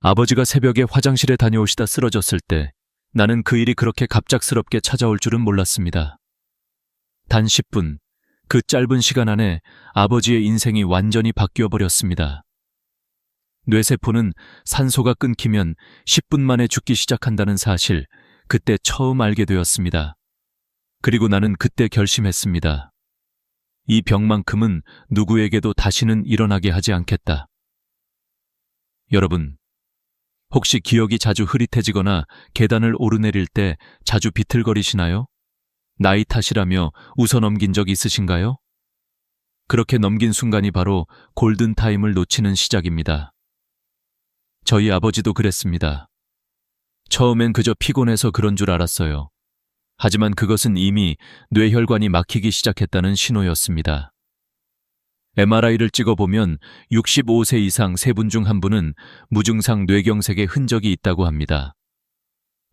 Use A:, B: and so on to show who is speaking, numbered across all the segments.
A: 아버지가 새벽에 화장실에 다녀오시다 쓰러졌을 때 나는 그 일이 그렇게 갑작스럽게 찾아올 줄은 몰랐습니다. 단 10분, 그 짧은 시간 안에 아버지의 인생이 완전히 바뀌어 버렸습니다. 뇌세포는 산소가 끊기면 10분 만에 죽기 시작한다는 사실, 그때 처음 알게 되었습니다. 그리고 나는 그때 결심했습니다. 이 병만큼은 누구에게도 다시는 일어나게 하지 않겠다. 여러분, 혹시 기억이 자주 흐릿해지거나 계단을 오르내릴 때 자주 비틀거리시나요? 나이 탓이라며 웃어넘긴 적 있으신가요? 그렇게 넘긴 순간이 바로 골든타임을 놓치는 시작입니다. 저희 아버지도 그랬습니다. 처음엔 그저 피곤해서 그런 줄 알았어요. 하지만 그것은 이미 뇌혈관이 막히기 시작했다는 신호였습니다. MRI를 찍어보면 65세 이상 3분 중 1분은 무증상 뇌경색의 흔적이 있다고 합니다.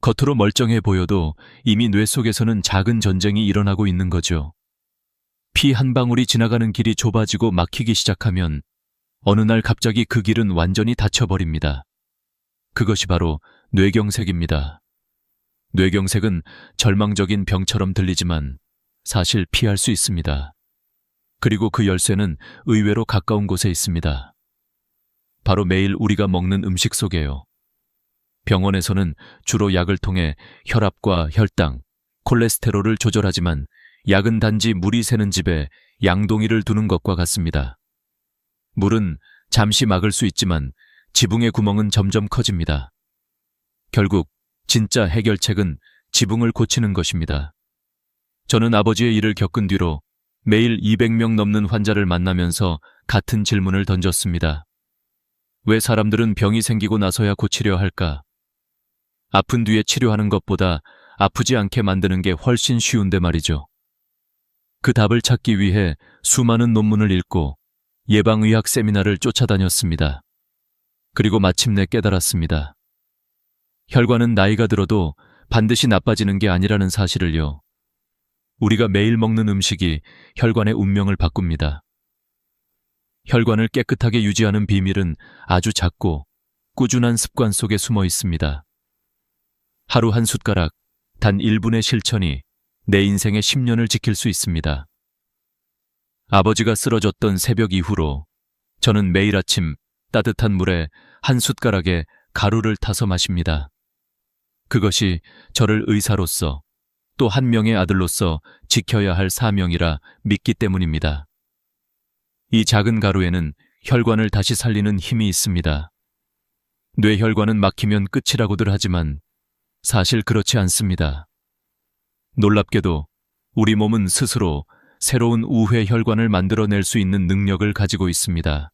A: 겉으로 멀쩡해 보여도 이미 뇌 속에서는 작은 전쟁이 일어나고 있는 거죠. 피 한 방울이 지나가는 길이 좁아지고 막히기 시작하면 어느 날 갑자기 그 길은 완전히 닫혀버립니다. 그것이 바로 뇌경색입니다. 뇌경색은 절망적인 병처럼 들리지만 사실 피할 수 있습니다. 그리고 그 열쇠는 의외로 가까운 곳에 있습니다. 바로 매일 우리가 먹는 음식 속에요. 병원에서는 주로 약을 통해 혈압과 혈당, 콜레스테롤을 조절하지만 약은 단지 물이 새는 집에 양동이를 두는 것과 같습니다. 물은 잠시 막을 수 있지만 지붕의 구멍은 점점 커집니다. 결국 진짜 해결책은 지붕을 고치는 것입니다. 저는 아버지의 일을 겪은 뒤로 매일 200명 넘는 환자를 만나면서 같은 질문을 던졌습니다. 왜 사람들은 병이 생기고 나서야 고치려 할까? 아픈 뒤에 치료하는 것보다 아프지 않게 만드는 게 훨씬 쉬운데 말이죠. 그 답을 찾기 위해 수많은 논문을 읽고 예방의학 세미나를 쫓아다녔습니다. 그리고 마침내 깨달았습니다. 혈관은 나이가 들어도 반드시 나빠지는 게 아니라는 사실을요. 우리가 매일 먹는 음식이 혈관의 운명을 바꿉니다. 혈관을 깨끗하게 유지하는 비밀은 아주 작고 꾸준한 습관 속에 숨어 있습니다. 하루 한 숟가락, 단 1분의 실천이 내 인생의 10년을 지킬 수 있습니다. 아버지가 쓰러졌던 새벽 이후로 저는 매일 아침 따뜻한 물에 한 숟가락에 가루를 타서 마십니다. 그것이 저를 의사로서 또 한 명의 아들로서 지켜야 할 사명이라 믿기 때문입니다. 이 작은 가루에는 혈관을 다시 살리는 힘이 있습니다. 뇌혈관은 막히면 끝이라고들 하지만 사실 그렇지 않습니다. 놀랍게도 우리 몸은 스스로 새로운 우회 혈관을 만들어낼 수 있는 능력을 가지고 있습니다.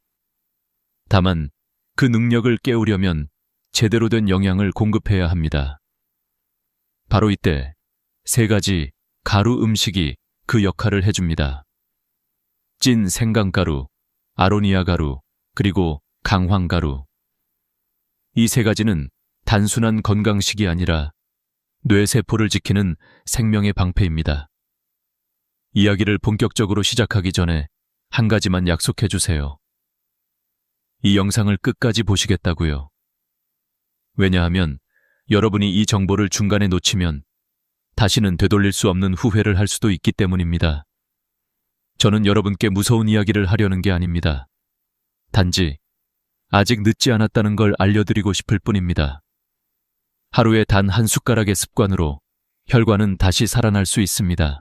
A: 다만 그 능력을 깨우려면 제대로 된 영양을 공급해야 합니다. 바로 이때 3가지 가루 음식이 그 역할을 해줍니다. 찐 생강가루, 아로니아 가루, 그리고 강황가루. 이 3가지는 단순한 건강식이 아니라 뇌세포를 지키는 생명의 방패입니다. 이야기를 본격적으로 시작하기 전에 한 가지만 약속해 주세요. 이 영상을 끝까지 보시겠다고요. 왜냐하면 여러분이 이 정보를 중간에 놓치면 다시는 되돌릴 수 없는 후회를 할 수도 있기 때문입니다. 저는 여러분께 무서운 이야기를 하려는 게 아닙니다. 단지 아직 늦지 않았다는 걸 알려드리고 싶을 뿐입니다. 하루에 단 한 숟가락의 습관으로 혈관은 다시 살아날 수 있습니다.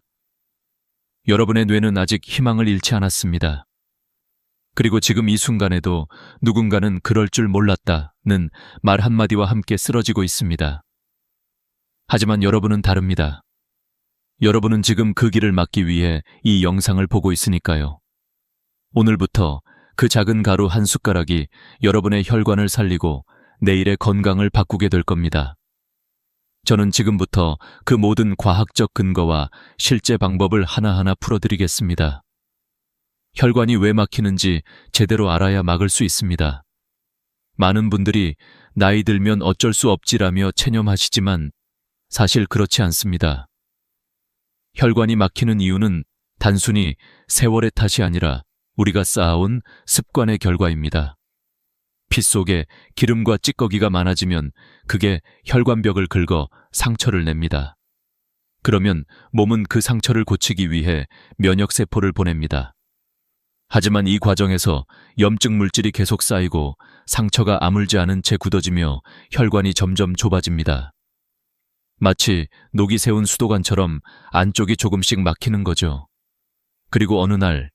A: 여러분의 뇌는 아직 희망을 잃지 않았습니다. 그리고 지금 이 순간에도 누군가는 그럴 줄 몰랐다는 말 한마디와 함께 쓰러지고 있습니다. 하지만 여러분은 다릅니다. 여러분은 지금 그 길을 막기 위해 이 영상을 보고 있으니까요. 오늘부터 그 작은 가루 한 숟가락이 여러분의 혈관을 살리고 내일의 건강을 바꾸게 될 겁니다. 저는 지금부터 그 모든 과학적 근거와 실제 방법을 하나하나 풀어드리겠습니다. 혈관이 왜 막히는지 제대로 알아야 막을 수 있습니다. 많은 분들이 나이 들면 어쩔 수 없지라며 체념하시지만 사실 그렇지 않습니다. 혈관이 막히는 이유는 단순히 세월의 탓이 아니라 우리가 쌓아온 습관의 결과입니다. 피 속에 기름과 찌꺼기가 많아지면 그게 혈관벽을 긁어 상처를 냅니다. 그러면 몸은 그 상처를 고치기 위해 면역세포를 보냅니다. 하지만 이 과정에서 염증 물질이 계속 쌓이고 상처가 아물지 않은 채 굳어지며 혈관이 점점 좁아집니다. 마치 녹이 세운 수도관처럼 안쪽이 조금씩 막히는 거죠. 그리고 어느 날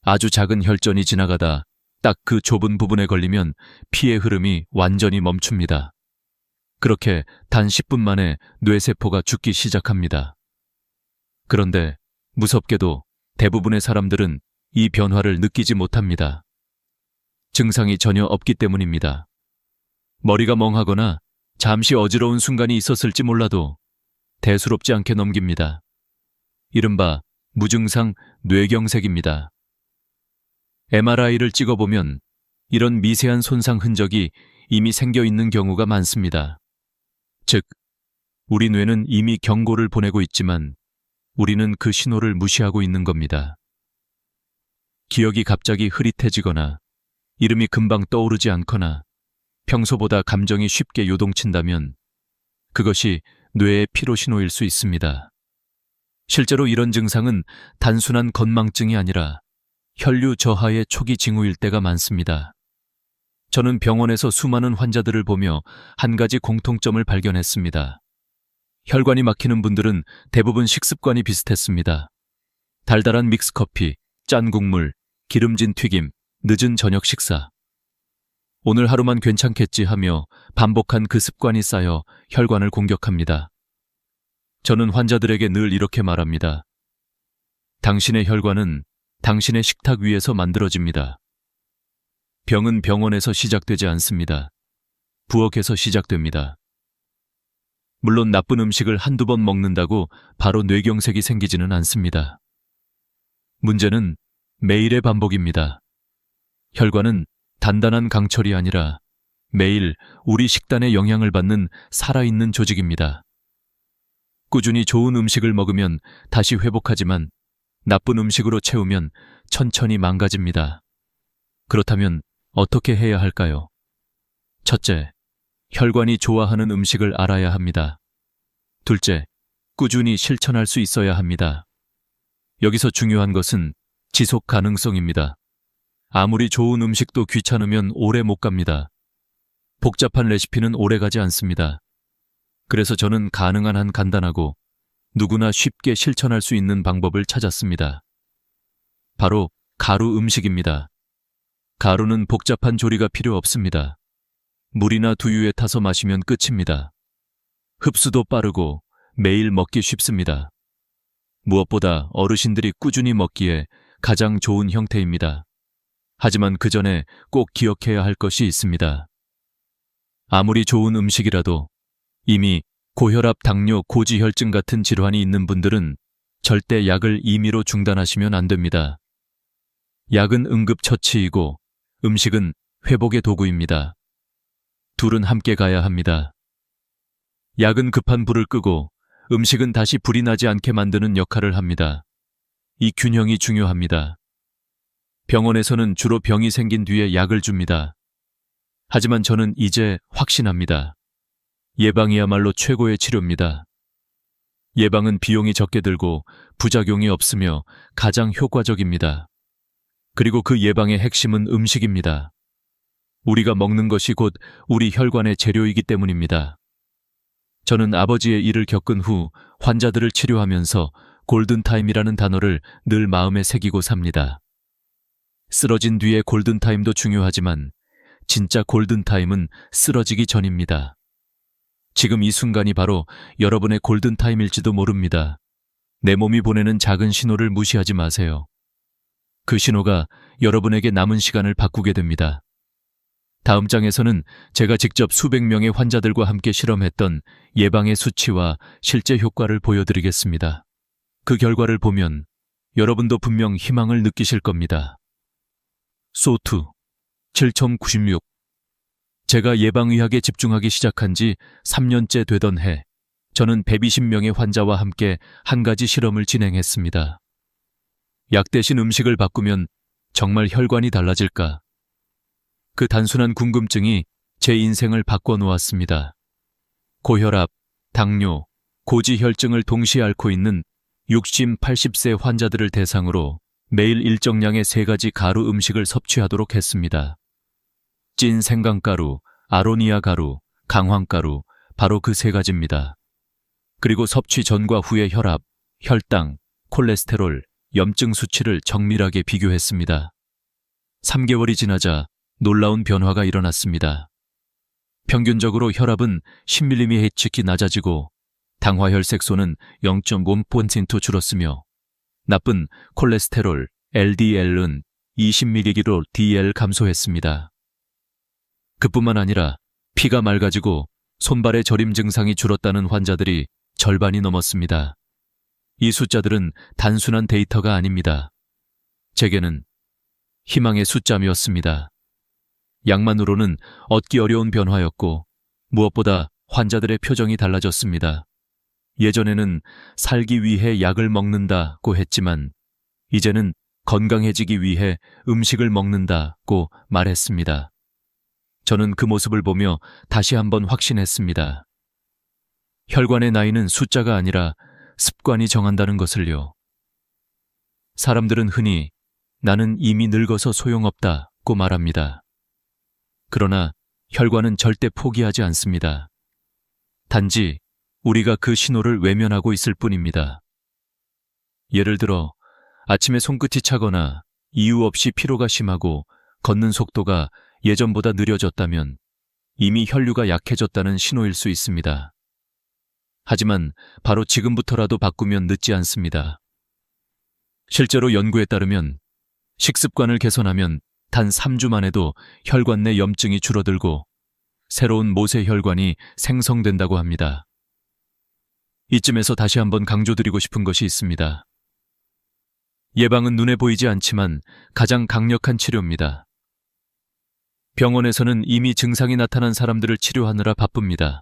A: 아주 작은 혈전이 지나가다 딱 그 좁은 부분에 걸리면 피의 흐름이 완전히 멈춥니다. 그렇게 단 10분 만에 뇌세포가 죽기 시작합니다. 그런데 무섭게도 대부분의 사람들은 이 변화를 느끼지 못합니다. 증상이 전혀 없기 때문입니다. 머리가 멍하거나 잠시 어지러운 순간이 있었을지 몰라도 대수롭지 않게 넘깁니다. 이른바 무증상 뇌경색입니다. MRI를 찍어보면 이런 미세한 손상 흔적이 이미 생겨 있는 경우가 많습니다. 즉, 우리 뇌는 이미 경고를 보내고 있지만 우리는 그 신호를 무시하고 있는 겁니다. 기억이 갑자기 흐릿해지거나 이름이 금방 떠오르지 않거나 평소보다 감정이 쉽게 요동친다면 그것이 뇌의 피로 신호일 수 있습니다. 실제로 이런 증상은 단순한 건망증이 아니라 혈류 저하의 초기 징후일 때가 많습니다. 저는 병원에서 수많은 환자들을 보며 한 가지 공통점을 발견했습니다. 혈관이 막히는 분들은 대부분 식습관이 비슷했습니다. 달달한 믹스커피, 짠 국물, 기름진 튀김, 늦은 저녁 식사. 오늘 하루만 괜찮겠지 하며 반복한 그 습관이 쌓여 혈관을 공격합니다. 저는 환자들에게 늘 이렇게 말합니다. 당신의 혈관은 당신의 식탁 위에서 만들어집니다. 병은 병원에서 시작되지 않습니다. 부엌에서 시작됩니다. 물론 나쁜 음식을 한두 번 먹는다고 바로 뇌경색이 생기지는 않습니다. 문제는 매일의 반복입니다. 혈관은 단단한 강철이 아니라 매일 우리 식단에 영향을 받는 살아있는 조직입니다. 꾸준히 좋은 음식을 먹으면 다시 회복하지만 나쁜 음식으로 채우면 천천히 망가집니다. 그렇다면 어떻게 해야 할까요? 첫째, 혈관이 좋아하는 음식을 알아야 합니다. 둘째, 꾸준히 실천할 수 있어야 합니다. 여기서 중요한 것은 지속 가능성입니다. 아무리 좋은 음식도 귀찮으면 오래 못 갑니다. 복잡한 레시피는 오래 가지 않습니다. 그래서 저는 가능한 한 간단하고 누구나 쉽게 실천할 수 있는 방법을 찾았습니다. 바로 가루 음식입니다. 가루는 복잡한 조리가 필요 없습니다. 물이나 두유에 타서 마시면 끝입니다. 흡수도 빠르고 매일 먹기 쉽습니다. 무엇보다 어르신들이 꾸준히 먹기에 가장 좋은 형태입니다. 하지만 그 전에 꼭 기억해야 할 것이 있습니다. 아무리 좋은 음식이라도 이미 고혈압, 당뇨, 고지혈증 같은 질환이 있는 분들은 절대 약을 임의로 중단하시면 안 됩니다. 약은 응급처치이고 음식은 회복의 도구입니다. 둘은 함께 가야 합니다. 약은 급한 불을 끄고 음식은 다시 불이 나지 않게 만드는 역할을 합니다. 이 균형이 중요합니다. 병원에서는 주로 병이 생긴 뒤에 약을 줍니다. 하지만 저는 이제 확신합니다. 예방이야말로 최고의 치료입니다. 예방은 비용이 적게 들고 부작용이 없으며 가장 효과적입니다. 그리고 그 예방의 핵심은 음식입니다. 우리가 먹는 것이 곧 우리 혈관의 재료이기 때문입니다. 저는 아버지의 일을 겪은 후 환자들을 치료하면서 골든타임이라는 단어를 늘 마음에 새기고 삽니다. 쓰러진 뒤의 골든타임도 중요하지만 진짜 골든타임은 쓰러지기 전입니다. 지금 이 순간이 바로 여러분의 골든타임일지도 모릅니다. 내 몸이 보내는 작은 신호를 무시하지 마세요. 그 신호가 여러분에게 남은 시간을 바꾸게 됩니다. 다음 장에서는 제가 직접 수백 명의 환자들과 함께 실험했던 예방의 수치와 실제 효과를 보여드리겠습니다. 그 결과를 보면 여러분도 분명 희망을 느끼실 겁니다. 소투 7.96 제가 예방의학에 집중하기 시작한 지 3년째 되던 해, 저는 120명의 환자와 함께 한 가지 실험을 진행했습니다. 약 대신 음식을 바꾸면 정말 혈관이 달라질까? 그 단순한 궁금증이 제 인생을 바꿔놓았습니다. 고혈압, 당뇨, 고지혈증을 동시에 앓고 있는 60, 80세 환자들을 대상으로 매일 일정량의 3가지 가루 음식을 섭취하도록 했습니다. 찐 생강가루, 아로니아 가루, 강황가루, 바로 그 3가지입니다. 그리고 섭취 전과 후의 혈압, 혈당, 콜레스테롤, 염증 수치를 정밀하게 비교했습니다. 3개월이 지나자 놀라운 변화가 일어났습니다. 평균적으로 혈압은 10mmHg 낮아지고 당화혈색소는 0.5% 줄었으며 나쁜 콜레스테롤, LDL은 20mg/dl 감소했습니다. 그뿐만 아니라 피가 맑아지고 손발의 저림 증상이 줄었다는 환자들이 절반이 넘었습니다. 이 숫자들은 단순한 데이터가 아닙니다. 제게는 희망의 숫자였습니다. 약만으로는 얻기 어려운 변화였고 무엇보다 환자들의 표정이 달라졌습니다. 예전에는 살기 위해 약을 먹는다고 했지만 이제는 건강해지기 위해 음식을 먹는다고 말했습니다. 저는 그 모습을 보며 다시 한번 확신했습니다. 혈관의 나이는 숫자가 아니라 습관이 정한다는 것을요. 사람들은 흔히 나는 이미 늙어서 소용없다고 말합니다. 그러나 혈관은 절대 포기하지 않습니다. 단지 우리가 그 신호를 외면하고 있을 뿐입니다. 예를 들어 아침에 손끝이 차거나 이유 없이 피로가 심하고 걷는 속도가 예전보다 느려졌다면 이미 혈류가 약해졌다는 신호일 수 있습니다. 하지만 바로 지금부터라도 바꾸면 늦지 않습니다. 실제로 연구에 따르면 식습관을 개선하면 단 3주 만에도 혈관 내 염증이 줄어들고 새로운 모세혈관이 생성된다고 합니다. 이쯤에서 다시 한번 강조드리고 싶은 것이 있습니다. 예방은 눈에 보이지 않지만 가장 강력한 치료입니다. 병원에서는 이미 증상이 나타난 사람들을 치료하느라 바쁩니다.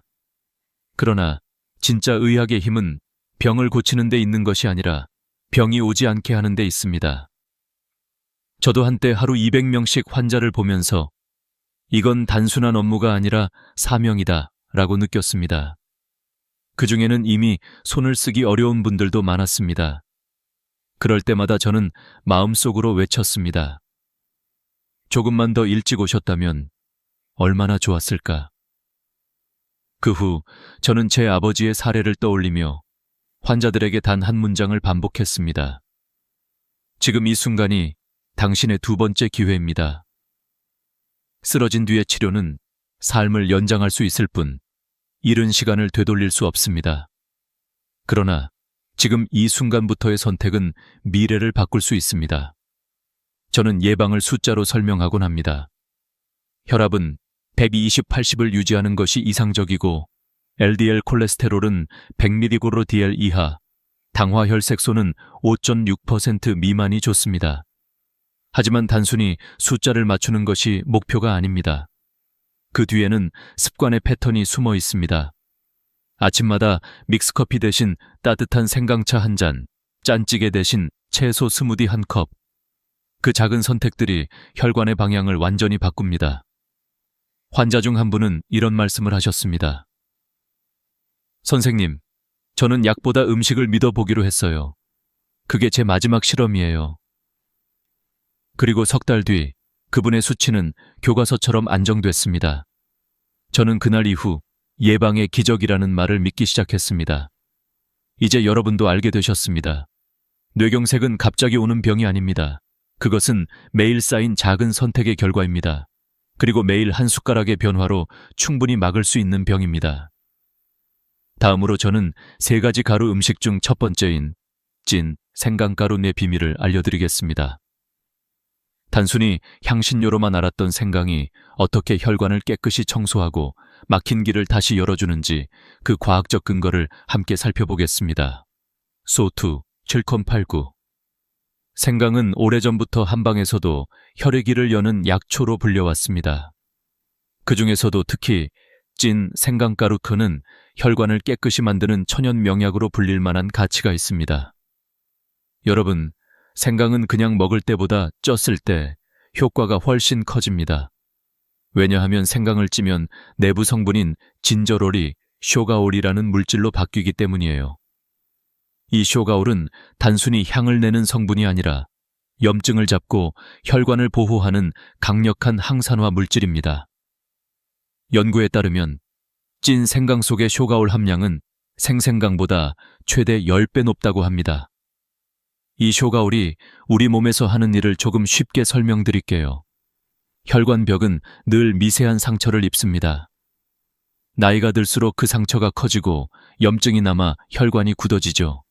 A: 그러나 진짜 의학의 힘은 병을 고치는 데 있는 것이 아니라 병이 오지 않게 하는 데 있습니다. 저도 한때 하루 200명씩 환자를 보면서 이건 단순한 업무가 아니라 사명이다 라고 느꼈습니다. 그 중에는 이미 손을 쓰기 어려운 분들도 많았습니다. 그럴 때마다 저는 마음속으로 외쳤습니다. 조금만 더 일찍 오셨다면 얼마나 좋았을까. 그 후 저는 제 아버지의 사례를 떠올리며 환자들에게 단 한 문장을 반복했습니다. 지금 이 순간이 당신의 2번째 기회입니다. 쓰러진 뒤의 치료는 삶을 연장할 수 있을 뿐 잃은 시간을 되돌릴 수 없습니다. 그러나 지금 이 순간부터의 선택은 미래를 바꿀 수 있습니다. 저는 예방을 숫자로 설명하곤 합니다. 혈압은 120/80을 유지하는 것이 이상적이고 LDL 콜레스테롤은 100mg/dl 이하, 당화혈색소는 5.6% 미만이 좋습니다. 하지만 단순히 숫자를 맞추는 것이 목표가 아닙니다. 그 뒤에는 습관의 패턴이 숨어 있습니다. 아침마다 믹스커피 대신 따뜻한 생강차 한 잔, 짠찌개 대신 채소 스무디 한 컵. 그 작은 선택들이 혈관의 방향을 완전히 바꿉니다. 환자 중 한 분은 이런 말씀을 하셨습니다. 선생님, 저는 약보다 음식을 믿어보기로 했어요. 그게 제 마지막 실험이에요. 그리고 석 달 뒤 그분의 수치는 교과서처럼 안정됐습니다. 저는 그날 이후 예방의 기적이라는 말을 믿기 시작했습니다. 이제 여러분도 알게 되셨습니다. 뇌경색은 갑자기 오는 병이 아닙니다. 그것은 매일 쌓인 작은 선택의 결과입니다. 그리고 매일 한 숟가락의 변화로 충분히 막을 수 있는 병입니다. 다음으로 저는 3가지 가루 음식 중 첫 번째인 찐 생강가루 내 비밀을 알려드리겠습니다. 단순히 향신료로만 알았던 생강이 어떻게 혈관을 깨끗이 청소하고 막힌 길을 다시 열어주는지 그 과학적 근거를 함께 살펴보겠습니다. 소투 7089 생강은 오래전부터 한방에서도 혈의 길을 여는 약초로 불려왔습니다. 그 중에서도 특히 찐 생강가루크는 혈관을 깨끗이 만드는 천연 명약으로 불릴 만한 가치가 있습니다. 여러분, 생강은 그냥 먹을 때보다 쪘을 때 효과가 훨씬 커집니다. 왜냐하면 생강을 찌면 내부 성분인 진저롤이 쇼가올이라는 물질로 바뀌기 때문이에요. 이 쇼가올은 단순히 향을 내는 성분이 아니라 염증을 잡고 혈관을 보호하는 강력한 항산화 물질입니다. 연구에 따르면 찐 생강 속의 쇼가올 함량은 생생강보다 최대 10배 높다고 합니다. 이 쇼가올이 우리 몸에서 하는 일을 조금 쉽게 설명드릴게요. 혈관벽은 늘 미세한 상처를 입습니다. 나이가 들수록 그 상처가 커지고 염증이 남아 혈관이 굳어지죠.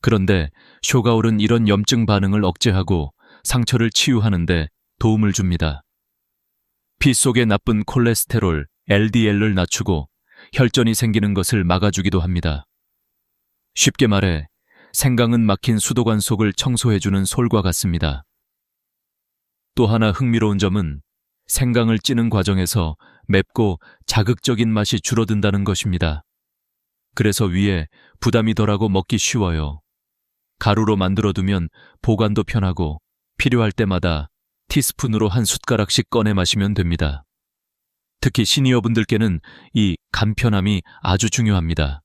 A: 그런데 쇼가올은 이런 염증 반응을 억제하고 상처를 치유하는 데 도움을 줍니다. 피 속의 나쁜 콜레스테롤, LDL을 낮추고 혈전이 생기는 것을 막아주기도 합니다. 쉽게 말해 생강은 막힌 수도관 속을 청소해주는 솔과 같습니다. 또 하나 흥미로운 점은 생강을 찌는 과정에서 맵고 자극적인 맛이 줄어든다는 것입니다. 그래서 위에 부담이 덜하고 먹기 쉬워요. 가루로 만들어두면 보관도 편하고 필요할 때마다 티스푼으로 한 숟가락씩 꺼내 마시면 됩니다. 특히 시니어분들께는 이 간편함이 아주 중요합니다.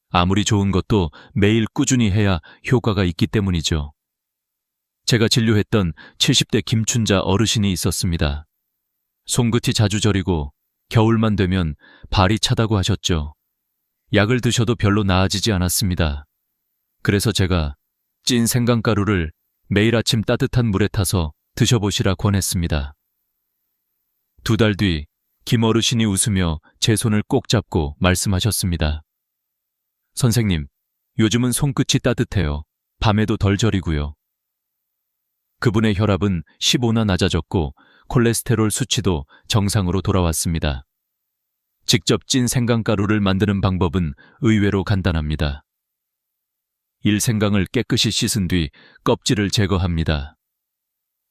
A: 아무리 좋은 것도 매일 꾸준히 해야 효과가 있기 때문이죠. 제가 진료했던 70대 김춘자 어르신이 있었습니다. 손끝이 자주 저리고 겨울만 되면 발이 차다고 하셨죠. 약을 드셔도 별로 나아지지 않았습니다. 그래서 제가 찐 생강가루를 매일 아침 따뜻한 물에 타서 드셔보시라 권했습니다. 2달 뒤 김 어르신이 웃으며 제 손을 꼭 잡고 말씀하셨습니다. 선생님, 요즘은 손끝이 따뜻해요. 밤에도 덜 저리고요. 그분의 혈압은 15나 낮아졌고 콜레스테롤 수치도 정상으로 돌아왔습니다. 직접 찐 생강가루를 만드는 방법은 의외로 간단합니다. 1. 생강을 깨끗이 씻은 뒤 껍질을 제거합니다.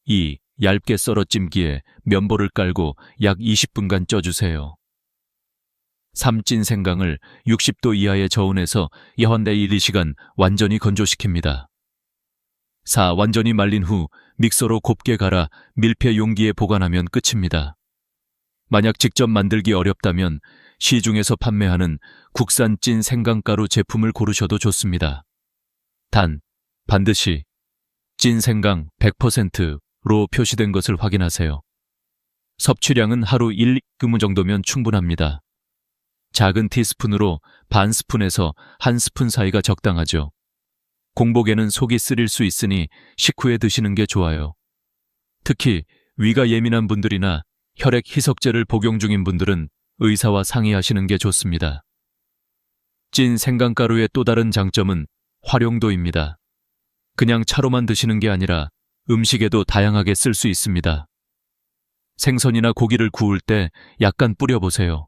A: 2. 얇게 썰어 찜기에 면보를 깔고 약 20분간 쪄주세요. 3. 찐 생강을 60도 이하의 저온에서 야환대 1~2시간 완전히 건조시킵니다. 4. 완전히 말린 후 믹서로 곱게 갈아 밀폐 용기에 보관하면 끝입니다. 만약 직접 만들기 어렵다면 시중에서 판매하는 국산 찐 생강가루 제품을 고르셔도 좋습니다. 단, 반드시 찐 생강 100%로 표시된 것을 확인하세요. 섭취량은 하루 1g 정도면 충분합니다. 작은 티스푼으로 반 스푼에서 한 스푼 사이가 적당하죠. 공복에는 속이 쓰릴 수 있으니 식후에 드시는 게 좋아요. 특히 위가 예민한 분들이나 혈액 희석제를 복용 중인 분들은 의사와 상의하시는 게 좋습니다. 찐 생강가루의 또 다른 장점은 활용도입니다. 그냥 차로만 드시는 게 아니라 음식에도 다양하게 쓸 수 있습니다. 생선이나 고기를 구울 때 약간 뿌려보세요.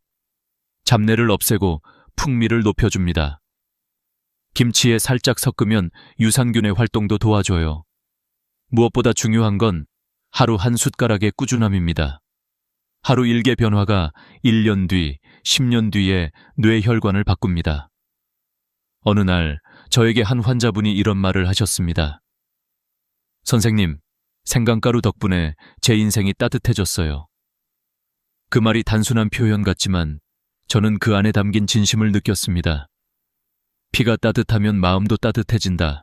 A: 잡내를 없애고 풍미를 높여줍니다. 김치에 살짝 섞으면 유산균의 활동도 도와줘요. 무엇보다 중요한 건 하루 한 숟가락의 꾸준함입니다. 하루 1개 변화가 1년 뒤, 10년 뒤에 뇌혈관을 바꿉니다. 어느 날 저에게 한 환자분이 이런 말을 하셨습니다. 선생님, 생강가루 덕분에 제 인생이 따뜻해졌어요. 그 말이 단순한 표현 같지만 저는 그 안에 담긴 진심을 느꼈습니다. 피가 따뜻하면 마음도 따뜻해진다.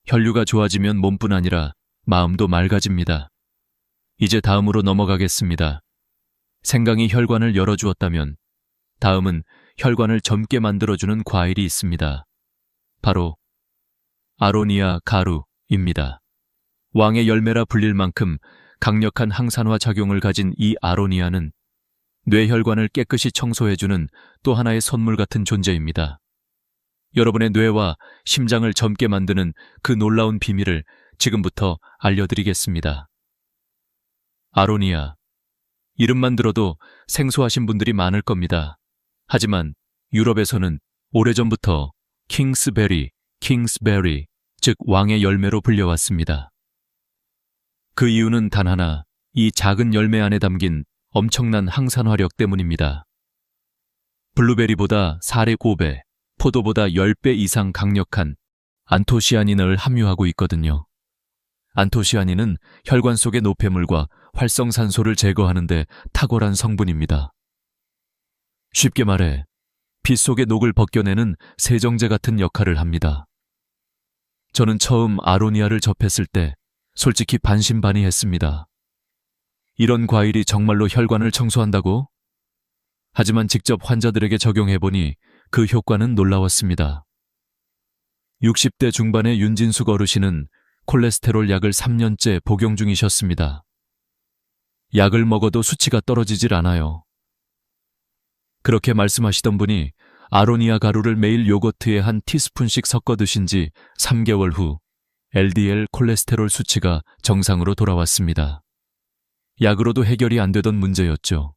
A: 혈류가 좋아지면 몸뿐 아니라 마음도 맑아집니다. 이제 다음으로 넘어가겠습니다. 생강이 혈관을 열어주었다면 다음은 혈관을 젊게 만들어주는 과일이 있습니다. 바로 아로니아 가루입니다. 왕의 열매라 불릴 만큼 강력한 항산화 작용을 가진 이 아로니아는 뇌혈관을 깨끗이 청소해주는 또 하나의 선물 같은 존재입니다. 여러분의 뇌와 심장을 젊게 만드는 그 놀라운 비밀을 지금부터 알려드리겠습니다. 아로니아. 이름만 들어도 생소하신 분들이 많을 겁니다. 하지만 유럽에서는 오래전부터 킹스베리, 즉 왕의 열매로 불려왔습니다. 그 이유는 단 하나, 이 작은 열매 안에 담긴 엄청난 항산화력 때문입니다. 블루베리보다 4배, 5배, 포도보다 10배 이상 강력한 안토시아닌을 함유하고 있거든요. 안토시아닌은 혈관 속의 노폐물과 활성산소를 제거하는데 탁월한 성분입니다. 쉽게 말해 피 속의 녹을 벗겨내는 세정제 같은 역할을 합니다. 저는 처음 아로니아를 접했을 때 솔직히 반신반의했습니다. 이런 과일이 정말로 혈관을 청소한다고? 하지만 직접 환자들에게 적용해보니 그 효과는 놀라웠습니다. 60대 중반의 윤진숙 어르신은 콜레스테롤 약을 3년째 복용 중이셨습니다. 약을 먹어도 수치가 떨어지질 않아요. 그렇게 말씀하시던 분이 아로니아 가루를 매일 요거트에 한 티스푼씩 섞어 드신 지 3개월 후 LDL 콜레스테롤 수치가 정상으로 돌아왔습니다. 약으로도 해결이 안 되던 문제였죠.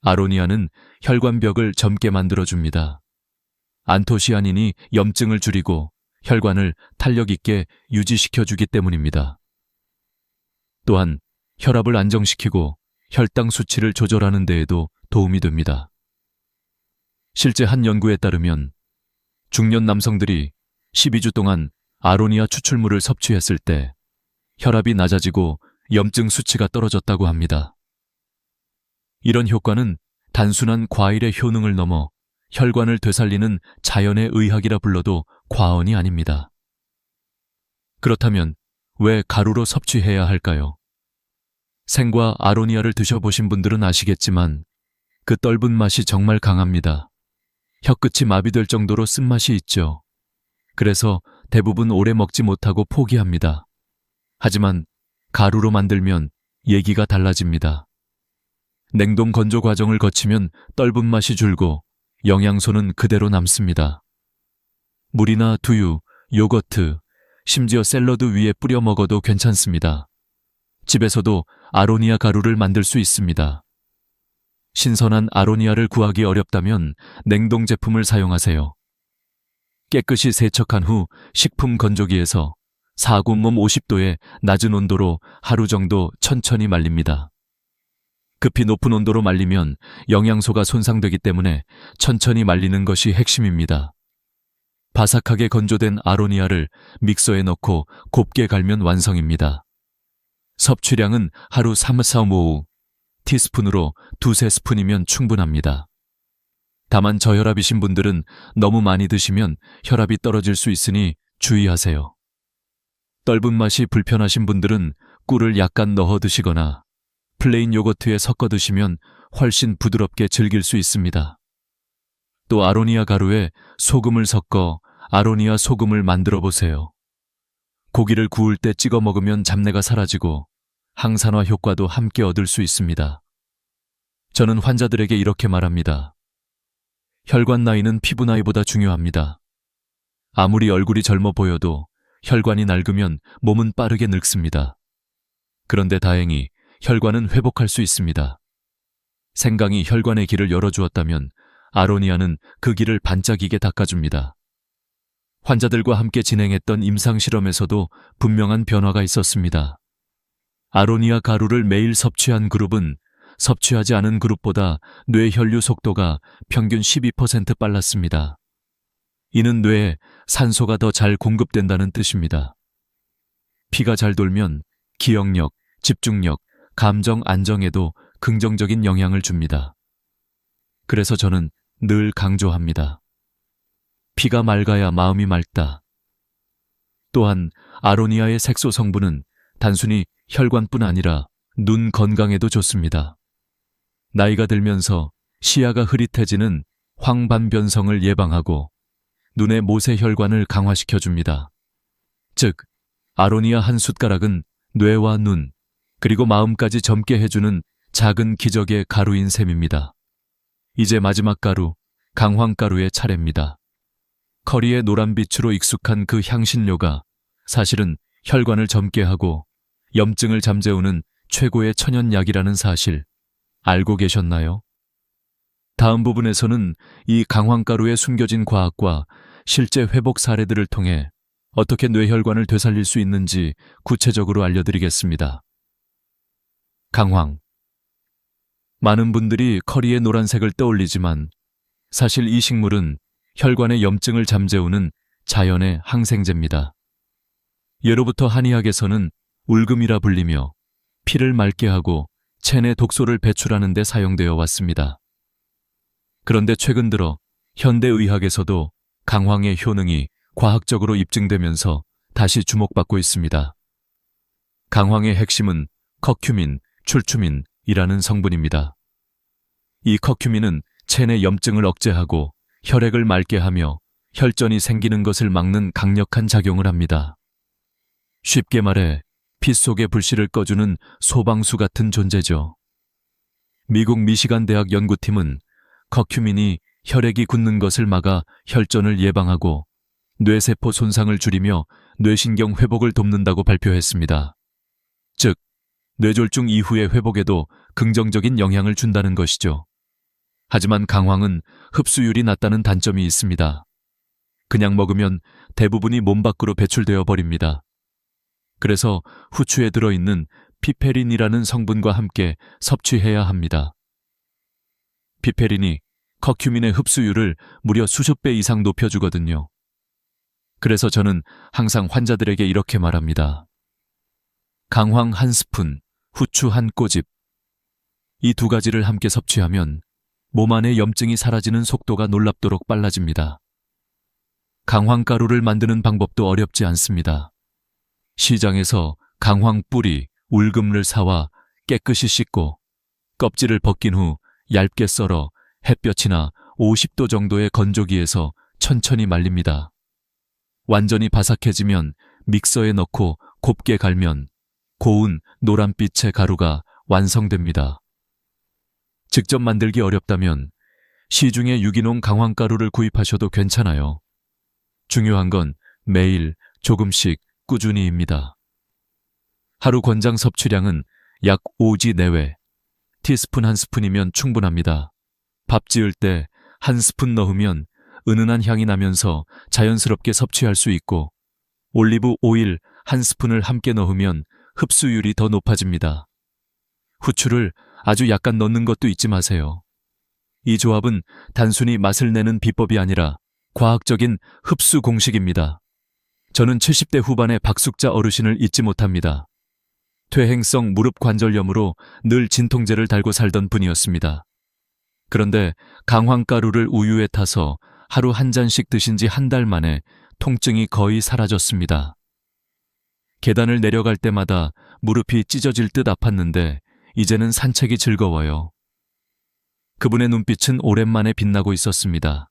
A: 아로니아는 혈관벽을 젊게 만들어줍니다. 안토시아닌이 염증을 줄이고 혈관을 탄력 있게 유지시켜주기 때문입니다. 또한 혈압을 안정시키고 혈당 수치를 조절하는 데에도 도움이 됩니다. 실제 한 연구에 따르면 중년 남성들이 12주 동안 아로니아 추출물을 섭취했을 때 혈압이 낮아지고 염증 수치가 떨어졌다고 합니다. 이런 효과는 단순한 과일의 효능을 넘어 혈관을 되살리는 자연의 의학이라 불러도 과언이 아닙니다. 그렇다면 왜 가루로 섭취해야 할까요? 생과 아로니아를 드셔보신 분들은 아시겠지만 그 떫은 맛이 정말 강합니다. 혀끝이 마비될 정도로 쓴맛이 있죠. 그래서 대부분 오래 먹지 못하고 포기합니다. 하지만 가루로 만들면 얘기가 달라집니다. 냉동 건조 과정을 거치면 떫은 맛이 줄고 영양소는 그대로 남습니다. 물이나 두유, 요거트, 심지어 샐러드 위에 뿌려 먹어도 괜찮습니다. 집에서도 아로니아 가루를 만들 수 있습니다. 신선한 아로니아를 구하기 어렵다면 냉동 제품을 사용하세요. 깨끗이 세척한 후 식품 건조기에서 사구몸 50도의 낮은 온도로 하루 정도 천천히 말립니다. 급히 높은 온도로 말리면 영양소가 손상되기 때문에 천천히 말리는 것이 핵심입니다. 바삭하게 건조된 아로니아를 믹서에 넣고 곱게 갈면 완성입니다. 섭취량은 하루 3, 4, 5 티스푼으로 2-3스푼이면 충분합니다. 다만 저혈압이신 분들은 너무 많이 드시면 혈압이 떨어질 수 있으니 주의하세요. 떫은 맛이 불편하신 분들은 꿀을 약간 넣어 드시거나 플레인 요거트에 섞어 드시면 훨씬 부드럽게 즐길 수 있습니다. 또 아로니아 가루에 소금을 섞어 아로니아 소금을 만들어 보세요. 고기를 구울 때 찍어 먹으면 잡내가 사라지고 항산화 효과도 함께 얻을 수 있습니다. 저는 환자들에게 이렇게 말합니다. 혈관 나이는 피부 나이보다 중요합니다. 아무리 얼굴이 젊어 보여도 혈관이 낡으면 몸은 빠르게 늙습니다. 그런데 다행히 혈관은 회복할 수 있습니다. 생강이 혈관의 길을 열어주었다면 아로니아는 그 길을 반짝이게 닦아줍니다. 환자들과 함께 진행했던 임상실험에서도 분명한 변화가 있었습니다. 아로니아 가루를 매일 섭취한 그룹은 섭취하지 않은 그룹보다 뇌 혈류 속도가 평균 12% 빨랐습니다. 이는 뇌에 산소가 더 잘 공급된다는 뜻입니다. 피가 잘 돌면 기억력, 집중력, 감정 안정에도 긍정적인 영향을 줍니다. 그래서 저는 늘 강조합니다. 피가 맑아야 마음이 맑다. 또한 아로니아의 색소 성분은 단순히 혈관뿐 아니라 눈 건강에도 좋습니다. 나이가 들면서 시야가 흐릿해지는 황반변성을 예방하고 눈의 모세혈관을 강화시켜줍니다. 즉, 아로니아 한 숟가락은 뇌와 눈, 그리고 마음까지 젊게 해주는 작은 기적의 가루인 셈입니다. 이제 마지막 가루, 강황가루의 차례입니다. 커리의 노란빛으로 익숙한 그 향신료가 사실은 혈관을 젊게 하고 염증을 잠재우는 최고의 천연약이라는 사실 알고 계셨나요? 다음 부분에서는 이 강황가루에 숨겨진 과학과 실제 회복 사례들을 통해 어떻게 뇌혈관을 되살릴 수 있는지 구체적으로 알려드리겠습니다. 강황. 많은 분들이 커리의 노란색을 떠올리지만 사실 이 식물은 혈관의 염증을 잠재우는 자연의 항생제입니다. 예로부터 한의학에서는 울금이라 불리며 피를 맑게 하고 체내 독소를 배출하는 데 사용되어 왔습니다. 그런데 최근 들어 현대의학에서도 강황의 효능이 과학적으로 입증되면서 다시 주목받고 있습니다. 강황의 핵심은 커큐민, 출추민이라는 성분입니다. 이 커큐민은 체내 염증을 억제하고 혈액을 맑게 하며 혈전이 생기는 것을 막는 강력한 작용을 합니다. 쉽게 말해 피 속의 불씨를 꺼주는 소방수 같은 존재죠. 미국 미시간 대학 연구팀은 커큐민이 혈액이 굳는 것을 막아 혈전을 예방하고 뇌세포 손상을 줄이며 뇌신경 회복을 돕는다고 발표했습니다. 즉, 뇌졸중 이후의 회복에도 긍정적인 영향을 준다는 것이죠. 하지만 강황은 흡수율이 낮다는 단점이 있습니다. 그냥 먹으면 대부분이 몸 밖으로 배출되어 버립니다. 그래서 후추에 들어있는 피페린이라는 성분과 함께 섭취해야 합니다. 피페린이 커큐민의 흡수율을 무려 수십 배 이상 높여주거든요. 그래서 저는 항상 환자들에게 이렇게 말합니다. 강황 한 스푼, 후추 한 꼬집. 이 두 가지를 함께 섭취하면 몸 안의 염증이 사라지는 속도가 놀랍도록 빨라집니다. 강황가루를 만드는 방법도 어렵지 않습니다. 시장에서 강황 뿌리, 울금을 사와 깨끗이 씻고 껍질을 벗긴 후 얇게 썰어 햇볕이나 50도 정도의 건조기에서 천천히 말립니다. 완전히 바삭해지면 믹서에 넣고 곱게 갈면 고운 노란빛의 가루가 완성됩니다. 직접 만들기 어렵다면 시중에 유기농 강황가루를 구입하셔도 괜찮아요. 중요한 건 매일 조금씩 꾸준히입니다. 하루 권장 섭취량은 약 5지 내외, 티스푼 한 스푼이면 충분합니다. 밥 지을 때 한 스푼 넣으면 은은한 향이 나면서 자연스럽게 섭취할 수 있고 올리브 오일 한 스푼을 함께 넣으면 흡수율이 더 높아집니다. 후추를 아주 약간 넣는 것도 잊지 마세요. 이 조합은 단순히 맛을 내는 비법이 아니라 과학적인 흡수 공식입니다. 저는 70대 후반의 박숙자 어르신을 잊지 못합니다. 퇴행성 무릎 관절염으로 늘 진통제를 달고 살던 분이었습니다. 그런데 강황가루를 우유에 타서 하루 한 잔씩 드신 지 한 달 만에 통증이 거의 사라졌습니다. 계단을 내려갈 때마다 무릎이 찢어질 듯 아팠는데 이제는 산책이 즐거워요. 그분의 눈빛은 오랜만에 빛나고 있었습니다.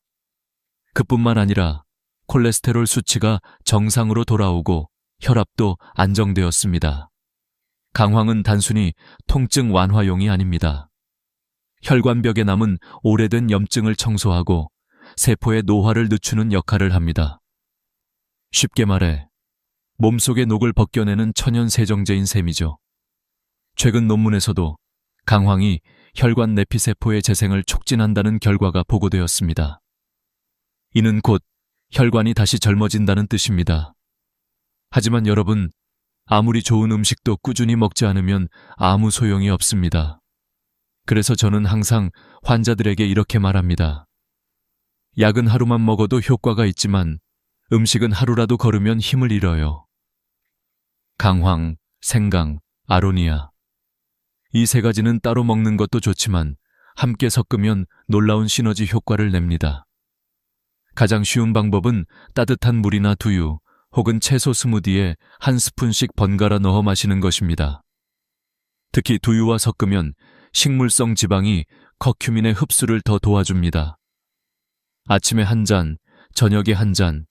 A: 그뿐만 아니라 콜레스테롤 수치가 정상으로 돌아오고 혈압도 안정되었습니다. 강황은 단순히 통증 완화용이 아닙니다. 혈관벽에 남은 오래된 염증을 청소하고 세포의 노화를 늦추는 역할을 합니다. 쉽게 말해 몸속의 녹을 벗겨내는 천연 세정제인 셈이죠. 최근 논문에서도 강황이 혈관 내피세포의 재생을 촉진한다는 결과가 보고되었습니다. 이는 곧 혈관이 다시 젊어진다는 뜻입니다. 하지만 여러분, 아무리 좋은 음식도 꾸준히 먹지 않으면 아무 소용이 없습니다. 그래서 저는 항상 환자들에게 이렇게 말합니다. 약은 하루만 먹어도 효과가 있지만 음식은 하루라도 거르면 힘을 잃어요. 강황, 생강, 아로니아. 이 세 가지는 따로 먹는 것도 좋지만 함께 섞으면 놀라운 시너지 효과를 냅니다. 가장 쉬운 방법은 따뜻한 물이나 두유 혹은 채소 스무디에 한 스푼씩 번갈아 넣어 마시는 것입니다. 특히 두유와 섞으면 식물성 지방이 커큐민의 흡수를 더 도와줍니다. 아침에 한 잔, 저녁에 한 잔,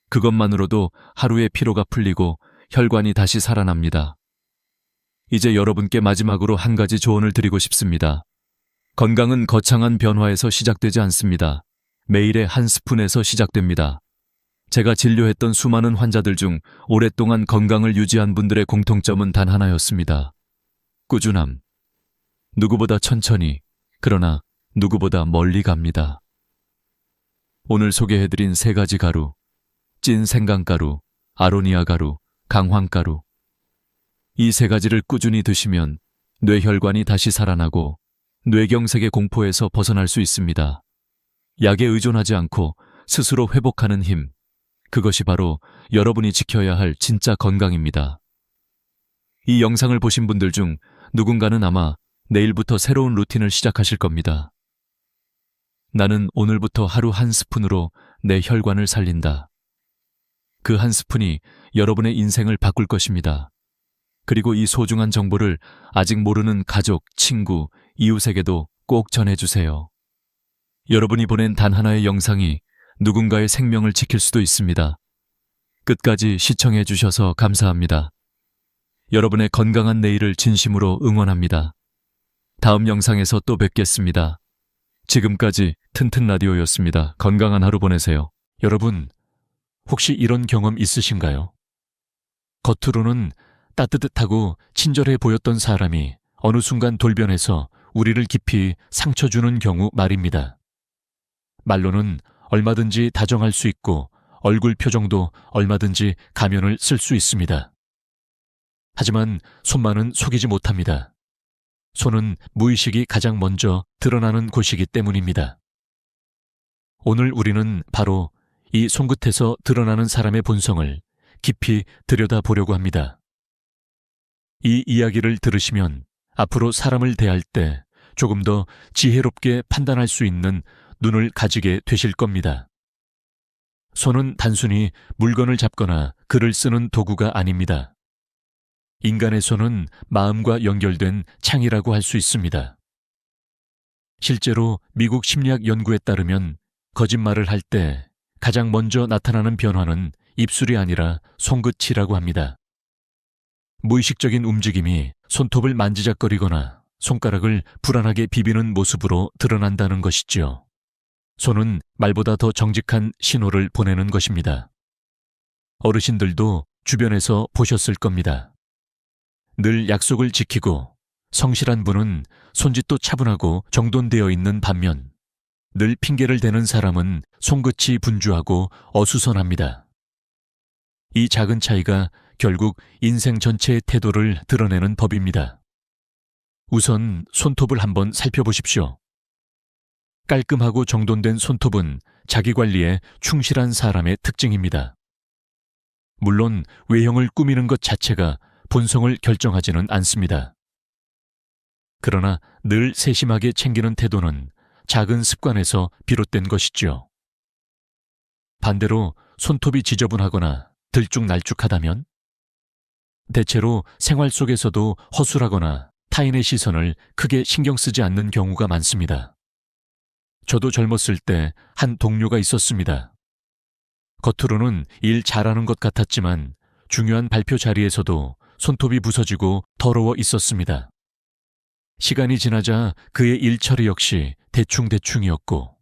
A: 그것만으로도 하루의 피로가 풀리고 혈관이 다시 살아납니다. 이제 여러분께 마지막으로 한 가지 조언을 드리고 싶습니다. 건강은 거창한 변화에서 시작되지 않습니다. 매일의 한 스푼에서 시작됩니다. 제가 진료했던 수많은 환자들 중 오랫동안 건강을 유지한 분들의 공통점은 단 하나였습니다. 꾸준함. 누구보다 천천히, 그러나 누구보다 멀리 갑니다. 오늘 소개해드린 세 가지 가루, 찐 생강가루, 아로니아 가루, 강황가루. 이 세 가지를 꾸준히 드시면 뇌혈관이 다시 살아나고 뇌경색의 공포에서 벗어날 수 있습니다. 약에 의존하지 않고 스스로 회복하는 힘, 그것이 바로 여러분이 지켜야 할 진짜 건강입니다. 이 영상을 보신 분들 중 누군가는 아마 내일부터 새로운 루틴을 시작하실 겁니다. 나는 오늘부터 하루 한 스푼으로 내 혈관을 살린다. 그 한 스푼이 여러분의 인생을 바꿀 것입니다. 그리고 이 소중한 정보를 아직 모르는 가족, 친구, 이웃에게도 꼭 전해주세요. 여러분이 보낸 단 하나의 영상이 누군가의 생명을 지킬 수도 있습니다. 끝까지 시청해 주셔서 감사합니다. 여러분의 건강한 내일을 진심으로 응원합니다. 다음 영상에서 또 뵙겠습니다. 지금까지 튼튼 라디오였습니다. 건강한 하루 보내세요. 여러분, 혹시 이런 경험 있으신가요? 겉으로는 따뜻하고 친절해 보였던 사람이 어느 순간 돌변해서 우리를 깊이 상처 주는 경우 말입니다. 말로는 얼마든지 다정할 수 있고 얼굴 표정도 얼마든지 가면을 쓸 수 있습니다. 하지만 손만은 속이지 못합니다. 손은 무의식이 가장 먼저 드러나는 곳이기 때문입니다. 오늘 우리는 바로 이 손끝에서 드러나는 사람의 본성을 깊이 들여다보려고 합니다. 이 이야기를 들으시면 앞으로 사람을 대할 때 조금 더 지혜롭게 판단할 수 있는 눈을 가지게 되실 겁니다. 손은 단순히 물건을 잡거나 글을 쓰는 도구가 아닙니다. 인간의 손은 마음과 연결된 창이라고 할 수 있습니다. 실제로 미국 심리학 연구에 따르면 거짓말을 할 때 가장 먼저 나타나는 변화는 입술이 아니라 손끝이라고 합니다. 무의식적인 움직임이 손톱을 만지작거리거나 손가락을 불안하게 비비는 모습으로 드러난다는 것이지요. 손은 말보다 더 정직한 신호를 보내는 것입니다. 어르신들도 주변에서 보셨을 겁니다. 늘 약속을 지키고 성실한 분은 손짓도 차분하고 정돈되어 있는 반면 늘 핑계를 대는 사람은 손끝이 분주하고 어수선합니다. 이 작은 차이가 결국 인생 전체의 태도를 드러내는 법입니다. 우선 손톱을 한번 살펴보십시오. 깔끔하고 정돈된 손톱은 자기관리에 충실한 사람의 특징입니다. 물론 외형을 꾸미는 것 자체가 본성을 결정하지는 않습니다. 그러나 늘 세심하게 챙기는 태도는 작은 습관에서 비롯된 것이지요. 반대로 손톱이 지저분하거나 들쭉날쭉하다면 대체로 생활 속에서도 허술하거나 타인의 시선을 크게 신경 쓰지 않는 경우가 많습니다. 저도 젊었을 때 한 동료가 있었습니다. 겉으로는 일 잘하는 것 같았지만 중요한 발표 자리에서도 손톱이 부서지고 더러워 있었습니다. 시간이 지나자 그의 일 처리 역시 대충대충이었고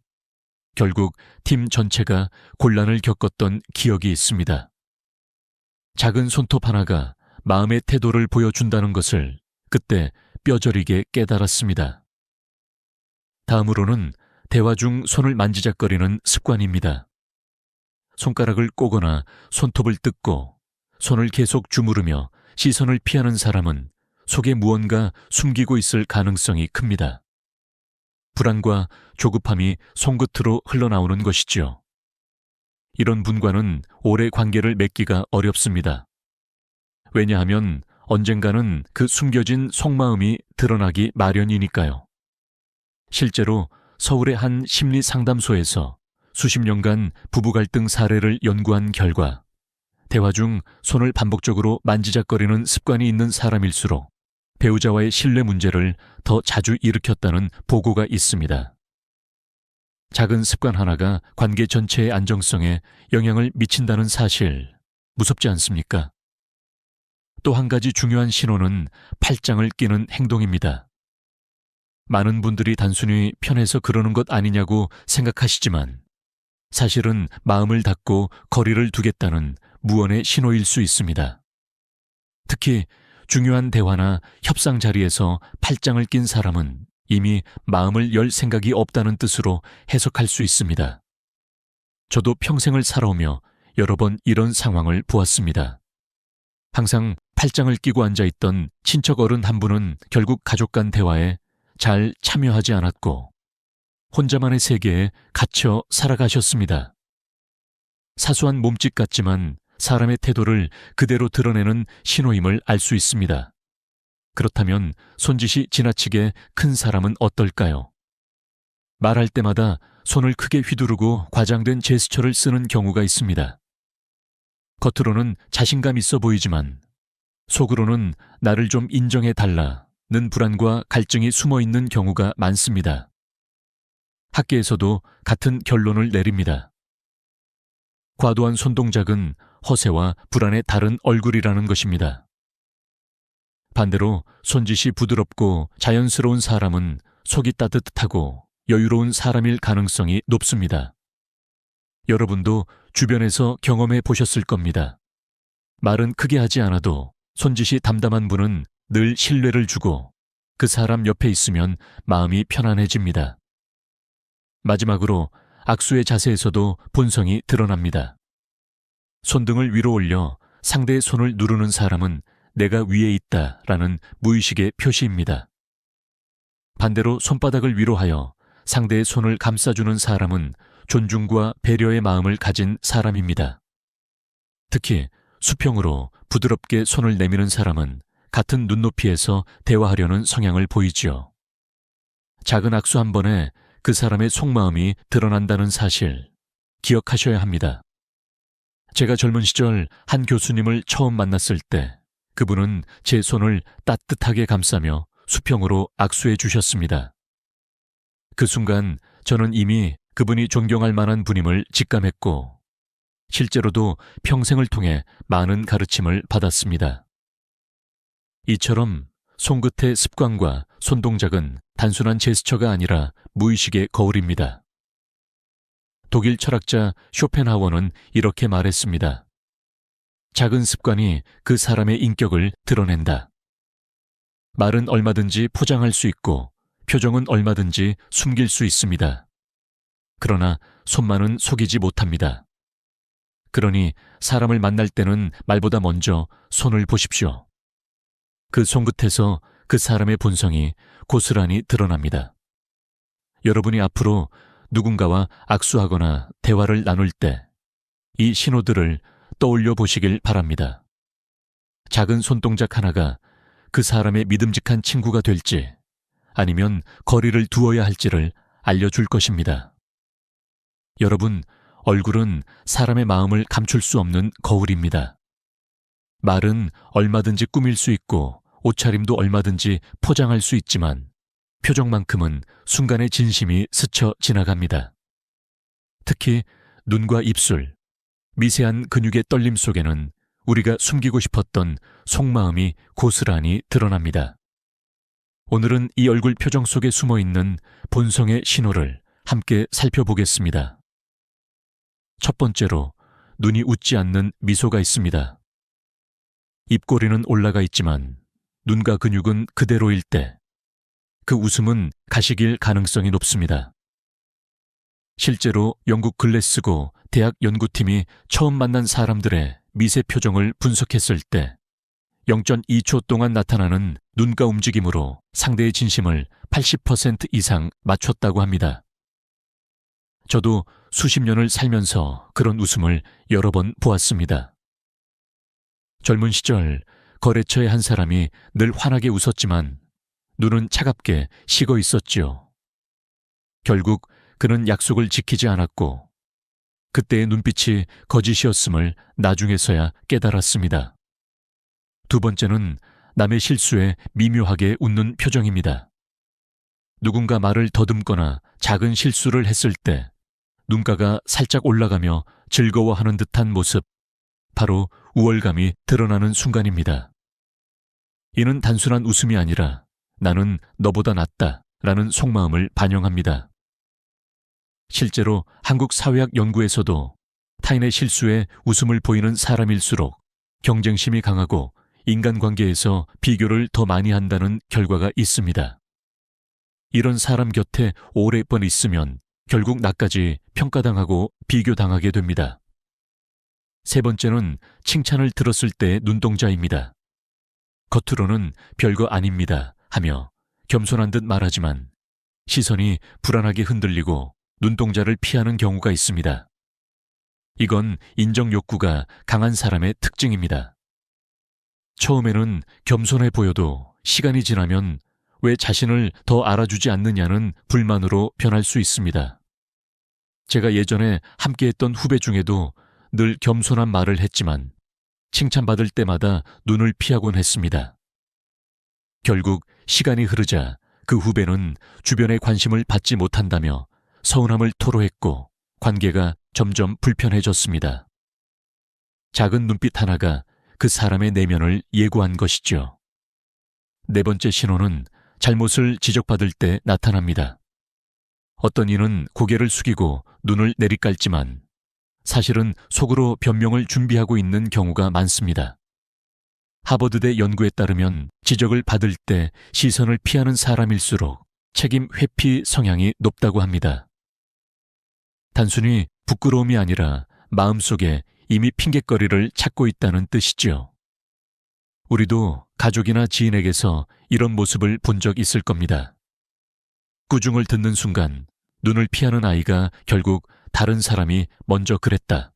A: 결국 팀 전체가 곤란을 겪었던 기억이 있습니다. 작은 손톱 하나가 마음의 태도를 보여준다는 것을 그때 뼈저리게 깨달았습니다. 다음으로는 대화 중 손을 만지작거리는 습관입니다. 손가락을 꼬거나 손톱을 뜯고 손을 계속 주무르며 시선을 피하는 사람은 속에 무언가 숨기고 있을 가능성이 큽니다. 불안과 조급함이 손끝으로 흘러나오는 것이지요. 이런 분과는 오래 관계를 맺기가 어렵습니다. 왜냐하면 언젠가는 그 숨겨진 속마음이 드러나기 마련이니까요. 실제로 서울의 한 심리 상담소에서 수십 년간 부부 갈등 사례를 연구한 결과 대화 중 손을 반복적으로 만지작거리는 습관이 있는 사람일수록 배우자와의 신뢰 문제를 더 자주 일으켰다는 보고가 있습니다. 작은 습관 하나가 관계 전체의 안정성에 영향을 미친다는 사실, 무섭지 않습니까? 또 한 가지 중요한 신호는 팔짱을 끼는 행동입니다. 많은 분들이 단순히 편해서 그러는 것 아니냐고 생각하시지만 사실은 마음을 닫고 거리를 두겠다는 무언의 신호일 수 있습니다. 특히 중요한 대화나 협상 자리에서 팔짱을 낀 사람은 이미 마음을 열 생각이 없다는 뜻으로 해석할 수 있습니다. 저도 평생을 살아오며 여러 번 이런 상황을 보았습니다. 항상 팔짱을 끼고 앉아있던 친척 어른 한 분은 결국 가족 간 대화에 잘 참여하지 않았고 혼자만의 세계에 갇혀 살아가셨습니다. 사소한 몸짓 같지만 사람의 태도를 그대로 드러내는 신호임을 알 수 있습니다. 그렇다면 손짓이 지나치게 큰 사람은 어떨까요? 말할 때마다 손을 크게 휘두르고 과장된 제스처를 쓰는 경우가 있습니다. 겉으로는 자신감 있어 보이지만 속으로는 나를 좀 인정해 달라는 불안과 갈증이 숨어 있는 경우가 많습니다. 학계에서도 같은 결론을 내립니다. 과도한 손동작은 허세와 불안의 다른 얼굴이라는 것입니다. 반대로 손짓이 부드럽고 자연스러운 사람은 속이 따뜻하고 여유로운 사람일 가능성이 높습니다. 여러분도 주변에서 경험해 보셨을 겁니다. 말은 크게 하지 않아도 손짓이 담담한 분은 늘 신뢰를 주고 그 사람 옆에 있으면 마음이 편안해집니다. 마지막으로 악수의 자세에서도 본성이 드러납니다. 손등을 위로 올려 상대의 손을 누르는 사람은 내가 위에 있다라는 무의식의 표시입니다. 반대로 손바닥을 위로 하여 상대의 손을 감싸주는 사람은 존중과 배려의 마음을 가진 사람입니다. 특히 수평으로 부드럽게 손을 내미는 사람은 같은 눈높이에서 대화하려는 성향을 보이지요. 작은 악수 한 번에 그 사람의 속마음이 드러난다는 사실 기억하셔야 합니다. 제가 젊은 시절 한 교수님을 처음 만났을 때 그분은 제 손을 따뜻하게 감싸며 수평으로 악수해 주셨습니다. 그 순간 저는 이미 그분이 존경할 만한 분임을 직감했고 실제로도 평생을 통해 많은 가르침을 받았습니다. 이처럼 손끝의 습관과 손동작은 단순한 제스처가 아니라 무의식의 거울입니다. 독일 철학자 쇼펜하워는 이렇게 말했습니다. 작은 습관이 그 사람의 인격을 드러낸다. 말은 얼마든지 포장할 수 있고 표정은 얼마든지 숨길 수 있습니다. 그러나 손만은 속이지 못합니다. 그러니 사람을 만날 때는 말보다 먼저 손을 보십시오. 그 손끝에서 그 사람의 본성이 고스란히 드러납니다. 여러분이 앞으로 누군가와 악수하거나 대화를 나눌 때 이 신호들을 떠올려 보시길 바랍니다. 작은 손동작 하나가 그 사람의 믿음직한 친구가 될지 아니면 거리를 두어야 할지를 알려줄 것입니다. 여러분, 얼굴은 사람의 마음을 감출 수 없는 거울입니다. 말은 얼마든지 꾸밀 수 있고 옷차림도 얼마든지 포장할 수 있지만 표정만큼은 순간의 진심이 스쳐 지나갑니다. 특히 눈과 입술, 미세한 근육의 떨림 속에는 우리가 숨기고 싶었던 속마음이 고스란히 드러납니다. 오늘은 이 얼굴 표정 속에 숨어 있는 본성의 신호를 함께 살펴보겠습니다. 첫 번째로 눈이 웃지 않는 미소가 있습니다. 입꼬리는 올라가 있지만 눈과 근육은 그대로일 때 그 웃음은 가식일 가능성이 높습니다. 실제로 영국 글래스고 대학 연구팀이 처음 만난 사람들의 미세 표정을 분석했을 때 0.2초 동안 나타나는 눈가 움직임으로 상대의 진심을 80% 이상 맞췄다고 합니다. 저도 수십 년을 살면서 그런 웃음을 여러 번 보았습니다. 젊은 시절 거래처의 한 사람이 늘 환하게 웃었지만 눈은 차갑게 식어 있었지요. 결국 그는 약속을 지키지 않았고 그때의 눈빛이 거짓이었음을 나중에서야 깨달았습니다. 두 번째는 남의 실수에 미묘하게 웃는 표정입니다. 누군가 말을 더듬거나 작은 실수를 했을 때 눈가가 살짝 올라가며 즐거워하는 듯한 모습, 바로 우월감이 드러나는 순간입니다. 이는 단순한 웃음이 아니라 나는 너보다 낫다 라는 속마음을 반영합니다. 실제로 한국 사회학 연구에서도 타인의 실수에 웃음을 보이는 사람일수록 경쟁심이 강하고 인간관계에서 비교를 더 많이 한다는 결과가 있습니다. 이런 사람 곁에 오랫동안 있으면 결국 나까지 평가당하고 비교당하게 됩니다. 세 번째는 칭찬을 들었을 때의 눈동자입니다. 겉으로는 별거 아닙니다 하며 겸손한 듯 말하지만 시선이 불안하게 흔들리고 눈동자를 피하는 경우가 있습니다. 이건 인정 욕구가 강한 사람의 특징입니다. 처음에는 겸손해 보여도 시간이 지나면 왜 자신을 더 알아주지 않느냐는 불만으로 변할 수 있습니다. 제가 예전에 함께했던 후배 중에도 늘 겸손한 말을 했지만 칭찬받을 때마다 눈을 피하곤 했습니다. 결국 시간이 흐르자 그 후배는 주변의 관심을 받지 못한다며 서운함을 토로했고 관계가 점점 불편해졌습니다. 작은 눈빛 하나가 그 사람의 내면을 예고한 것이죠. 네 번째 신호는 잘못을 지적받을 때 나타납니다. 어떤 이는 고개를 숙이고 눈을 내리깔지만 사실은 속으로 변명을 준비하고 있는 경우가 많습니다. 하버드대 연구에 따르면 지적을 받을 때 시선을 피하는 사람일수록 책임 회피 성향이 높다고 합니다. 단순히 부끄러움이 아니라 마음속에 이미 핑곗거리를 찾고 있다는 뜻이죠. 우리도 가족이나 지인에게서 이런 모습을 본 적 있을 겁니다. 꾸중을 듣는 순간 눈을 피하는 아이가 결국 다른 사람이 먼저 그랬다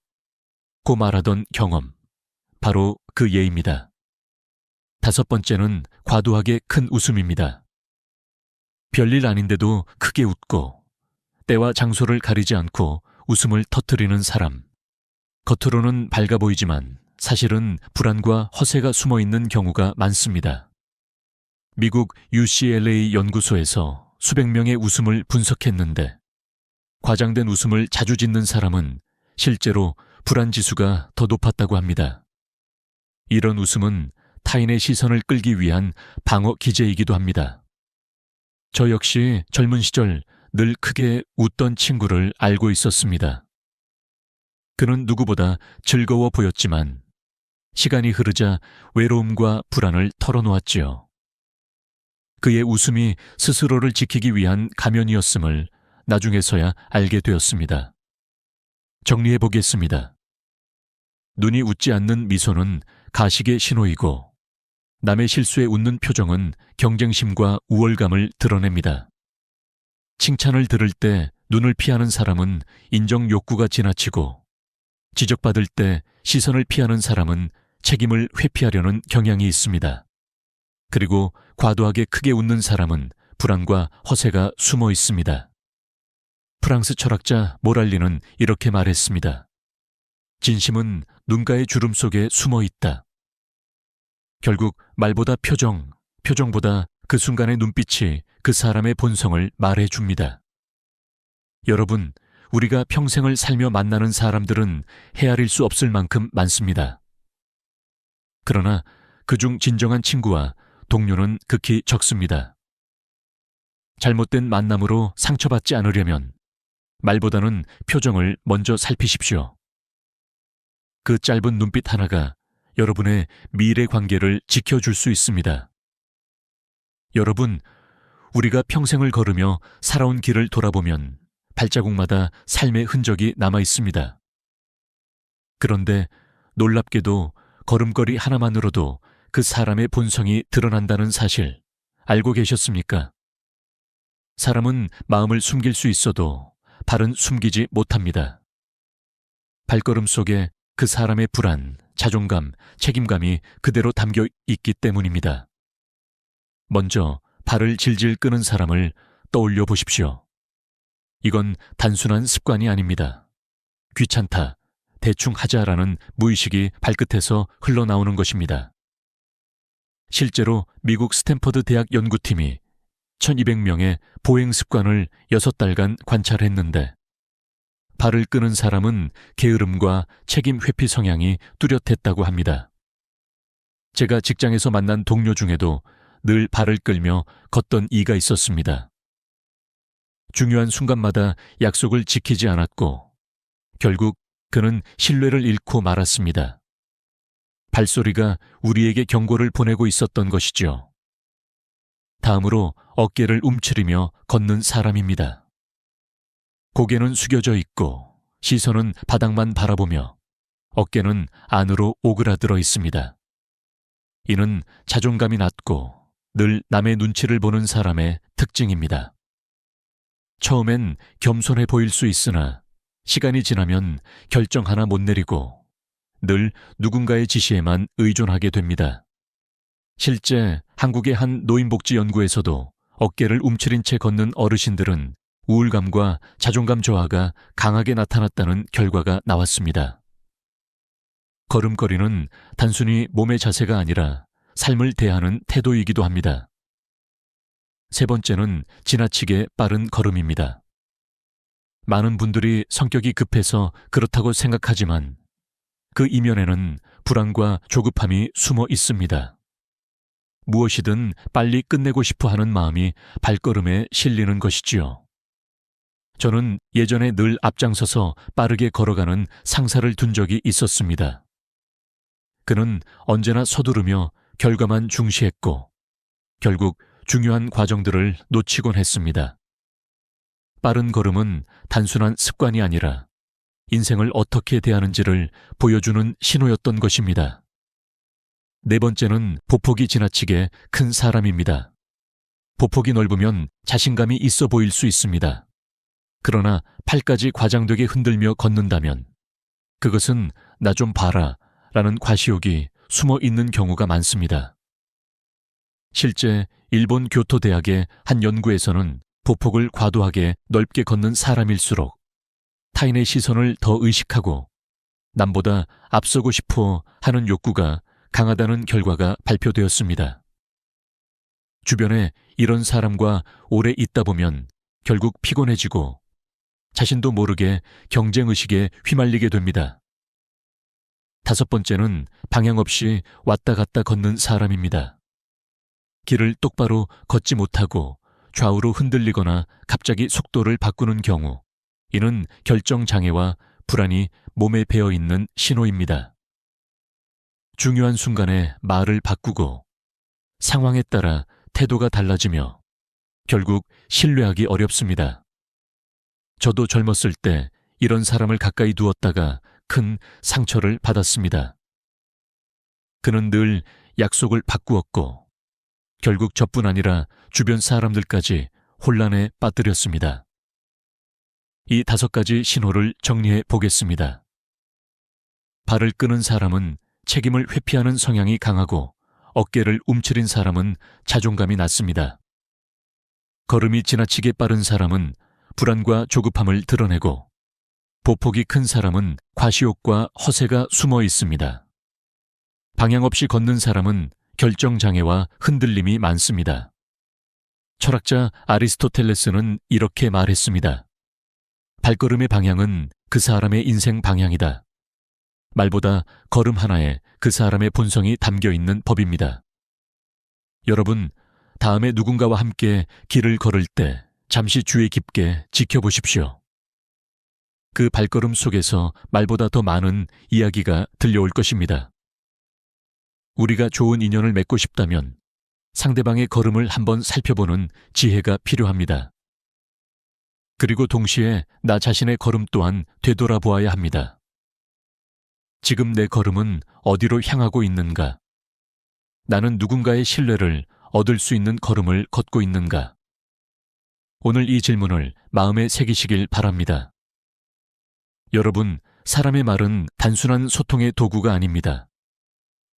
A: 고 말하던 경험, 바로 그 예입니다. 다섯 번째는 과도하게 큰 웃음입니다. 별일 아닌데도 크게 웃고 때와 장소를 가리지 않고 웃음을 터뜨리는 사람. 겉으로는 밝아 보이지만 사실은 불안과 허세가 숨어 있는 경우가 많습니다. 미국 UCLA 연구소에서 수백 명의 웃음을 분석했는데 과장된 웃음을 자주 짓는 사람은 실제로 불안 지수가 더 높았다고 합니다. 이런 웃음은 타인의 시선을 끌기 위한 방어 기제이기도 합니다. 저 역시 젊은 시절 늘 크게 웃던 친구를 알고 있었습니다. 그는 누구보다 즐거워 보였지만 시간이 흐르자 외로움과 불안을 털어놓았지요. 그의 웃음이 스스로를 지키기 위한 가면이었음을 나중에서야 알게 되었습니다. 정리해 보겠습니다. 눈이 웃지 않는 미소는 가식의 신호이고 남의 실수에 웃는 표정은 경쟁심과 우월감을 드러냅니다. 칭찬을 들을 때 눈을 피하는 사람은 인정 욕구가 지나치고 지적받을 때 시선을 피하는 사람은 책임을 회피하려는 경향이 있습니다. 그리고 과도하게 크게 웃는 사람은 불안과 허세가 숨어 있습니다. 프랑스 철학자 모랄리는 이렇게 말했습니다. 진심은 눈가의 주름 속에 숨어 있다. 결국 말보다 표정보다 그 순간의 눈빛이 그 사람의 본성을 말해줍니다. 여러분, 우리가 평생을 살며 만나는 사람들은 헤아릴 수 없을 만큼 많습니다. 그러나 그중 진정한 친구와 동료는 극히 적습니다. 잘못된 만남으로 상처받지 않으려면 말보다는 표정을 먼저 살피십시오. 그 짧은 눈빛 하나가 여러분의 미래 관계를 지켜줄 수 있습니다. 여러분, 우리가 평생을 걸으며 살아온 길을 돌아보면 발자국마다 삶의 흔적이 남아 있습니다. 그런데 놀랍게도 걸음걸이 하나만으로도 그 사람의 본성이 드러난다는 사실 알고 계셨습니까? 사람은 마음을 숨길 수 있어도 발은 숨기지 못합니다. 발걸음 속에 그 사람의 불안, 자존감, 책임감이 그대로 담겨 있기 때문입니다. 먼저 발을 질질 끄는 사람을 떠올려 보십시오. 이건 단순한 습관이 아닙니다. 귀찮다, 대충 하자라는 무의식이 발끝에서 흘러나오는 것입니다. 실제로 미국 스탠퍼드 대학 연구팀이 1200명의 보행 습관을 6달간 관찰했는데 발을 끄는 사람은 게으름과 책임 회피 성향이 뚜렷했다고 합니다. 제가 직장에서 만난 동료 중에도 늘 발을 끌며 걷던 이가 있었습니다. 중요한 순간마다 약속을 지키지 않았고 결국 그는 신뢰를 잃고 말았습니다. 발소리가 우리에게 경고를 보내고 있었던 것이죠. 다음으로 어깨를 움츠리며 걷는 사람입니다. 고개는 숙여져 있고 시선은 바닥만 바라보며 어깨는 안으로 오그라들어 있습니다. 이는 자존감이 낮고 늘 남의 눈치를 보는 사람의 특징입니다. 처음엔 겸손해 보일 수 있으나 시간이 지나면 결정 하나 못 내리고 늘 누군가의 지시에만 의존하게 됩니다. 실제 한국의 한 노인복지 연구에서도 어깨를 움츠린 채 걷는 어르신들은 우울감과 자존감 저하가 강하게 나타났다는 결과가 나왔습니다. 걸음걸이는 단순히 몸의 자세가 아니라 삶을 대하는 태도이기도 합니다. 세 번째는 지나치게 빠른 걸음입니다. 많은 분들이 성격이 급해서 그렇다고 생각하지만 그 이면에는 불안과 조급함이 숨어 있습니다. 무엇이든 빨리 끝내고 싶어 하는 마음이 발걸음에 실리는 것이지요. 저는 예전에 늘 앞장서서 빠르게 걸어가는 상사를 둔 적이 있었습니다. 그는 언제나 서두르며 결과만 중시했고 결국 중요한 과정들을 놓치곤 했습니다. 빠른 걸음은 단순한 습관이 아니라 인생을 어떻게 대하는지를 보여주는 신호였던 것입니다. 네 번째는 보폭이 지나치게 큰 사람입니다. 보폭이 넓으면 자신감이 있어 보일 수 있습니다. 그러나 팔까지 과장되게 흔들며 걷는다면 그것은 나 좀 봐라 라는 과시욕이 숨어 있는 경우가 많습니다. 실제 일본 교토대학의 한 연구에서는 보폭을 과도하게 넓게 걷는 사람일수록 타인의 시선을 더 의식하고 남보다 앞서고 싶어 하는 욕구가 강하다는 결과가 발표되었습니다. 주변에 이런 사람과 오래 있다 보면 결국 피곤해지고 자신도 모르게 경쟁의식에 휘말리게 됩니다. 다섯 번째는 방향 없이 왔다 갔다 걷는 사람입니다. 길을 똑바로 걷지 못하고 좌우로 흔들리거나 갑자기 속도를 바꾸는 경우, 이는 결정장애와 불안이 몸에 배어있는 신호입니다. 중요한 순간에 말을 바꾸고 상황에 따라 태도가 달라지며 결국 신뢰하기 어렵습니다. 저도 젊었을 때 이런 사람을 가까이 두었다가 큰 상처를 받았습니다. 그는 늘 약속을 바꾸었고 결국 저뿐 아니라 주변 사람들까지 혼란에 빠뜨렸습니다. 이 5가지 신호를 정리해 보겠습니다. 발을 끄는 사람은 책임을 회피하는 성향이 강하고 어깨를 움츠린 사람은 자존감이 낮습니다. 걸음이 지나치게 빠른 사람은 불안과 조급함을 드러내고 보폭이 큰 사람은 과시욕과 허세가 숨어 있습니다. 방향 없이 걷는 사람은 결정장애와 흔들림이 많습니다. 철학자 아리스토텔레스는 이렇게 말했습니다. 발걸음의 방향은 그 사람의 인생 방향이다. 말보다 걸음 하나에 그 사람의 본성이 담겨 있는 법입니다. 여러분, 다음에 누군가와 함께 길을 걸을 때 잠시 주의 깊게 지켜보십시오. 그 발걸음 속에서 말보다 더 많은 이야기가 들려올 것입니다. 우리가 좋은 인연을 맺고 싶다면 상대방의 걸음을 한번 살펴보는 지혜가 필요합니다. 그리고 동시에 나 자신의 걸음 또한 되돌아보아야 합니다. 지금 내 걸음은 어디로 향하고 있는가? 나는 누군가의 신뢰를 얻을 수 있는 걸음을 걷고 있는가? 오늘 이 질문을 마음에 새기시길 바랍니다. 여러분, 사람의 말은 단순한 소통의 도구가 아닙니다.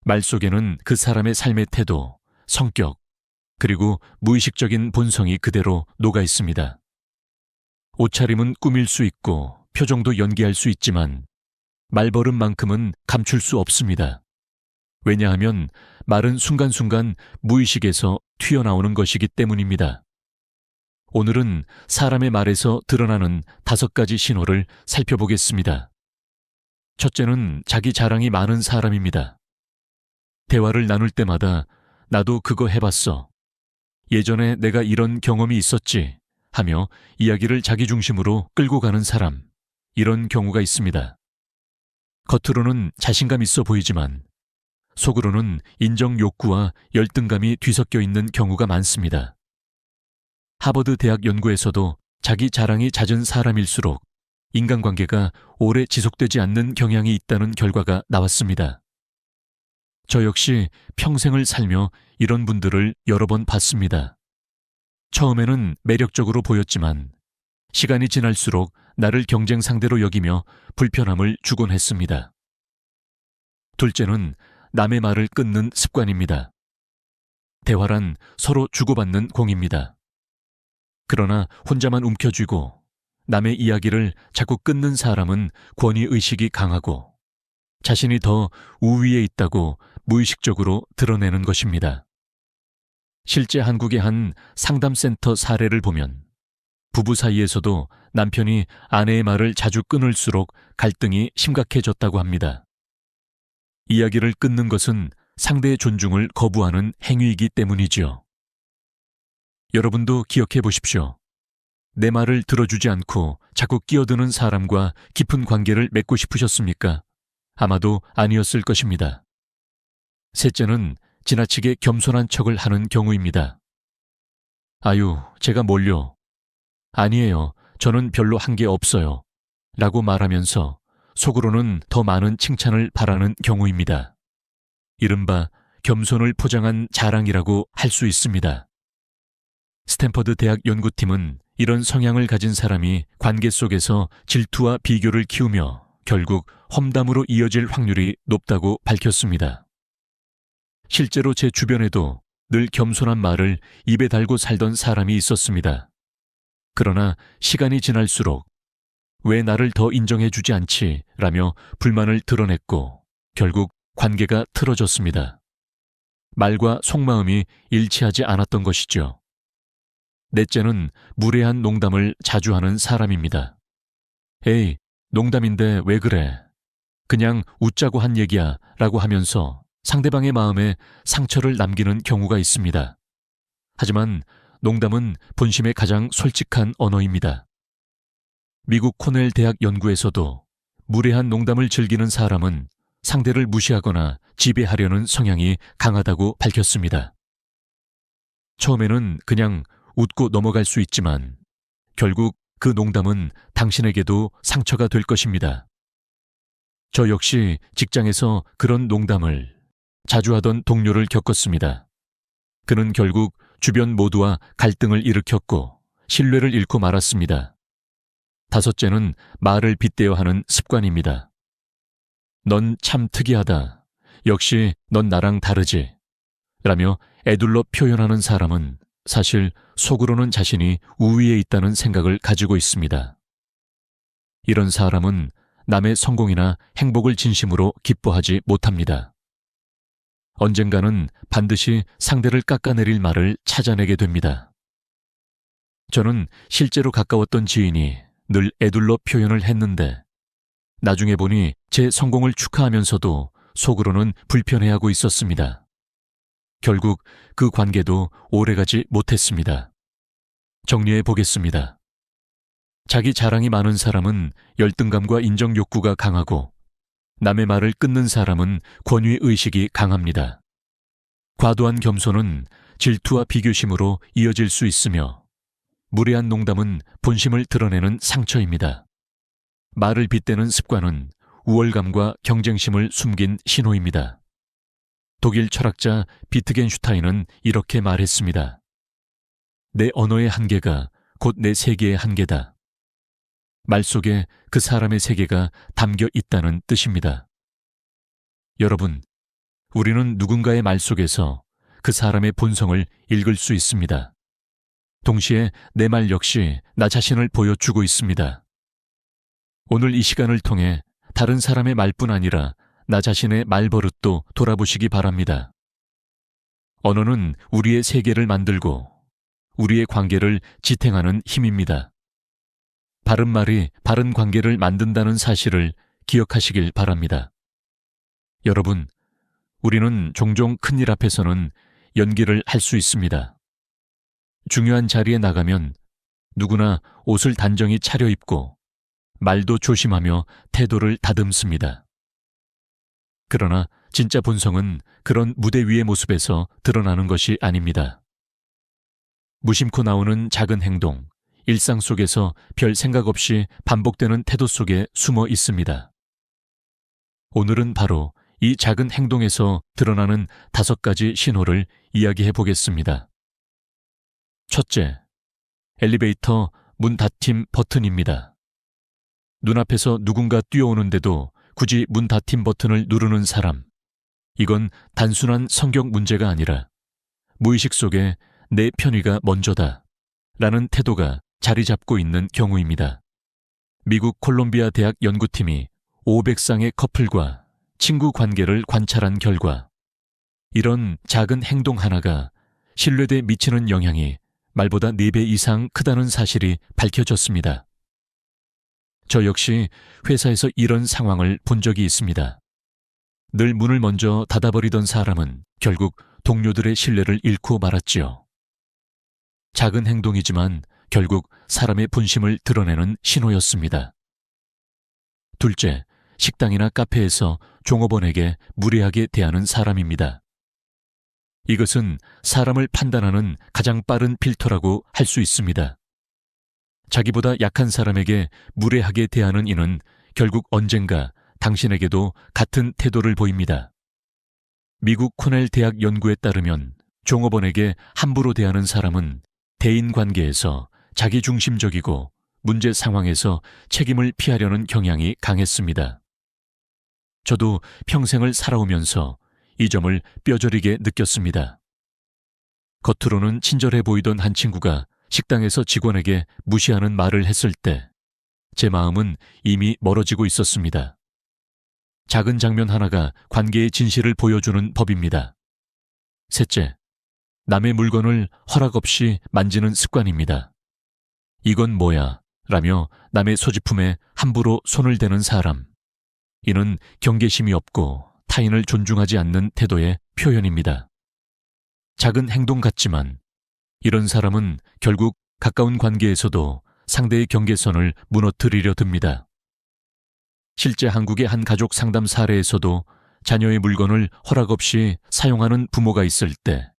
A: 말 속에는 그 사람의 삶의 태도, 성격, 그리고 무의식적인 본성이 그대로 녹아 있습니다. 옷차림은 꾸밀 수 있고 표정도 연기할 수 있지만 말버릇만큼은 감출 수 없습니다. 왜냐하면 말은 순간순간 무의식에서 튀어나오는 것이기 때문입니다. 오늘은 사람의 말에서 드러나는 5가지 신호를 살펴보겠습니다. 첫째는 자기 자랑이 많은 사람입니다. 대화를 나눌 때마다 나도 그거 해봤어. 예전에 내가 이런 경험이 있었지 하며 이야기를 자기 중심으로 끌고 가는 사람, 이런 경우가 있습니다. 겉으로는 자신감 있어 보이지만 속으로는 인정 욕구와 열등감이 뒤섞여 있는 경우가 많습니다. 하버드 대학 연구에서도 자기 자랑이 잦은 사람일수록 인간관계가 오래 지속되지 않는 경향이 있다는 결과가 나왔습니다. 저 역시 평생을 살며 이런 분들을 여러 번 봤습니다. 처음에는 매력적으로 보였지만 시간이 지날수록 나를 경쟁 상대로 여기며 불편함을 주곤 했습니다. 둘째는 남의 말을 끊는 습관입니다. 대화란 서로 주고받는 공입니다. 그러나 혼자만 움켜쥐고 남의 이야기를 자꾸 끊는 사람은 권위의식이 강하고 자신이 더 우위에 있다고 무의식적으로 드러내는 것입니다. 실제 한국의 한 상담센터 사례를 보면 부부 사이에서도 남편이 아내의 말을 자주 끊을수록 갈등이 심각해졌다고 합니다. 이야기를 끊는 것은 상대의 존중을 거부하는 행위이기 때문이지요. 여러분도 기억해 보십시오. 내 말을 들어주지 않고 자꾸 끼어드는 사람과 깊은 관계를 맺고 싶으셨습니까? 아마도 아니었을 것입니다. 셋째는 지나치게 겸손한 척을 하는 경우입니다. 아유, 제가 뭘요? 아니에요. 저는 별로 한 게 없어요. 라고 말하면서 속으로는 더 많은 칭찬을 바라는 경우입니다. 이른바 겸손을 포장한 자랑이라고 할 수 있습니다. 스탠퍼드 대학 연구팀은 이런 성향을 가진 사람이 관계 속에서 질투와 비교를 키우며 결국 험담으로 이어질 확률이 높다고 밝혔습니다. 실제로 제 주변에도 늘 겸손한 말을 입에 달고 살던 사람이 있었습니다. 그러나 시간이 지날수록 왜 나를 더 인정해주지 않지? 라며 불만을 드러냈고 결국 관계가 틀어졌습니다. 말과 속마음이 일치하지 않았던 것이죠. 넷째는 무례한 농담을 자주 하는 사람입니다. 에이, 농담인데 왜 그래? 그냥 웃자고 한 얘기야 라고 하면서 상대방의 마음에 상처를 남기는 경우가 있습니다. 하지만 농담은 본심의 가장 솔직한 언어입니다. 미국 코넬 대학 연구에서도 무례한 농담을 즐기는 사람은 상대를 무시하거나 지배하려는 성향이 강하다고 밝혔습니다. 처음에는 그냥 웃고 넘어갈 수 있지만 결국 그 농담은 당신에게도 상처가 될 것입니다. 저 역시 직장에서 그런 농담을 자주 하던 동료를 겪었습니다. 그는 결국 주변 모두와 갈등을 일으켰고 신뢰를 잃고 말았습니다. 다섯째는 말을 빗대어 하는 습관입니다. 넌 참 특이하다. 역시 넌 나랑 다르지. 라며 애둘러 표현하는 사람은 사실 속으로는 자신이 우위에 있다는 생각을 가지고 있습니다. 이런 사람은 남의 성공이나 행복을 진심으로 기뻐하지 못합니다. 언젠가는 반드시 상대를 깎아내릴 말을 찾아내게 됩니다. 저는 실제로 가까웠던 지인이 늘 애둘러 표현을 했는데 나중에 보니 제 성공을 축하하면서도 속으로는 불편해하고 있었습니다. 결국 그 관계도 오래가지 못했습니다. 정리해 보겠습니다. 자기 자랑이 많은 사람은 열등감과 인정 욕구가 강하고 남의 말을 끊는 사람은 권위의식이 강합니다. 과도한 겸손은 질투와 비교심으로 이어질 수 있으며 무례한 농담은 본심을 드러내는 상처입니다. 말을 빗대는 습관은 우월감과 경쟁심을 숨긴 신호입니다. 독일 철학자 비트겐슈타인은 이렇게 말했습니다. 내 언어의 한계가 곧 내 세계의 한계다. 말 속에 그 사람의 세계가 담겨 있다는 뜻입니다. 여러분, 우리는 누군가의 말 속에서 그 사람의 본성을 읽을 수 있습니다. 동시에 내 말 역시 나 자신을 보여주고 있습니다. 오늘 이 시간을 통해 다른 사람의 말뿐 아니라 나 자신의 말버릇도 돌아보시기 바랍니다. 언어는 우리의 세계를 만들고 우리의 관계를 지탱하는 힘입니다. 바른 말이 바른 관계를 만든다는 사실을 기억하시길 바랍니다. 여러분, 우리는 종종 큰일 앞에서는 연기를 할 수 있습니다. 중요한 자리에 나가면 누구나 옷을 단정히 차려입고 말도 조심하며 태도를 다듬습니다. 그러나 진짜 본성은 그런 무대 위의 모습에서 드러나는 것이 아닙니다. 무심코 나오는 작은 행동, 일상 속에서 별 생각 없이 반복되는 태도 속에 숨어 있습니다. 오늘은 바로 이 작은 행동에서 드러나는 5가지 신호를 이야기해 보겠습니다. 첫째, 엘리베이터 문 닫힘 버튼입니다. 눈앞에서 누군가 뛰어오는데도 굳이 문 닫힘 버튼을 누르는 사람. 이건 단순한 성격 문제가 아니라 무의식 속에 내 편의가 먼저다 라는 태도가 자리 잡고 있는 경우입니다. 미국 콜롬비아 대학 연구팀이 500쌍의 커플과 친구 관계를 관찰한 결과 이런 작은 행동 하나가 신뢰대에 미치는 영향이 말보다 4배 이상 크다는 사실이 밝혀졌습니다. 저 역시 회사에서 이런 상황을 본 적이 있습니다. 늘 문을 먼저 닫아버리던 사람은 결국 동료들의 신뢰를 잃고 말았지요. 작은 행동이지만 결국 사람의 본심을 드러내는 신호였습니다. 둘째, 식당이나 카페에서 종업원에게 무례하게 대하는 사람입니다. 이것은 사람을 판단하는 가장 빠른 필터라고 할 수 있습니다. 자기보다 약한 사람에게 무례하게 대하는 이는 결국 언젠가 당신에게도 같은 태도를 보입니다. 미국 코넬 대학 연구에 따르면 종업원에게 함부로 대하는 사람은 대인관계에서 자기중심적이고 문제 상황에서 책임을 피하려는 경향이 강했습니다. 저도 평생을 살아오면서 이 점을 뼈저리게 느꼈습니다. 겉으로는 친절해 보이던 한 친구가 식당에서 직원에게 무시하는 말을 했을 때 제 마음은 이미 멀어지고 있었습니다. 작은 장면 하나가 관계의 진실을 보여주는 법입니다. 셋째, 남의 물건을 허락 없이 만지는 습관입니다. 이건 뭐야? 라며 남의 소지품에 함부로 손을 대는 사람. 이는 경계심이 없고 타인을 존중하지 않는 태도의 표현입니다. 작은 행동 같지만 이런 사람은 결국 가까운 관계에서도 상대의 경계선을 무너뜨리려 듭니다. 실제 한국의 한 가족 상담 사례에서도 자녀의 물건을 허락 없이 사용하는 부모가 있을 때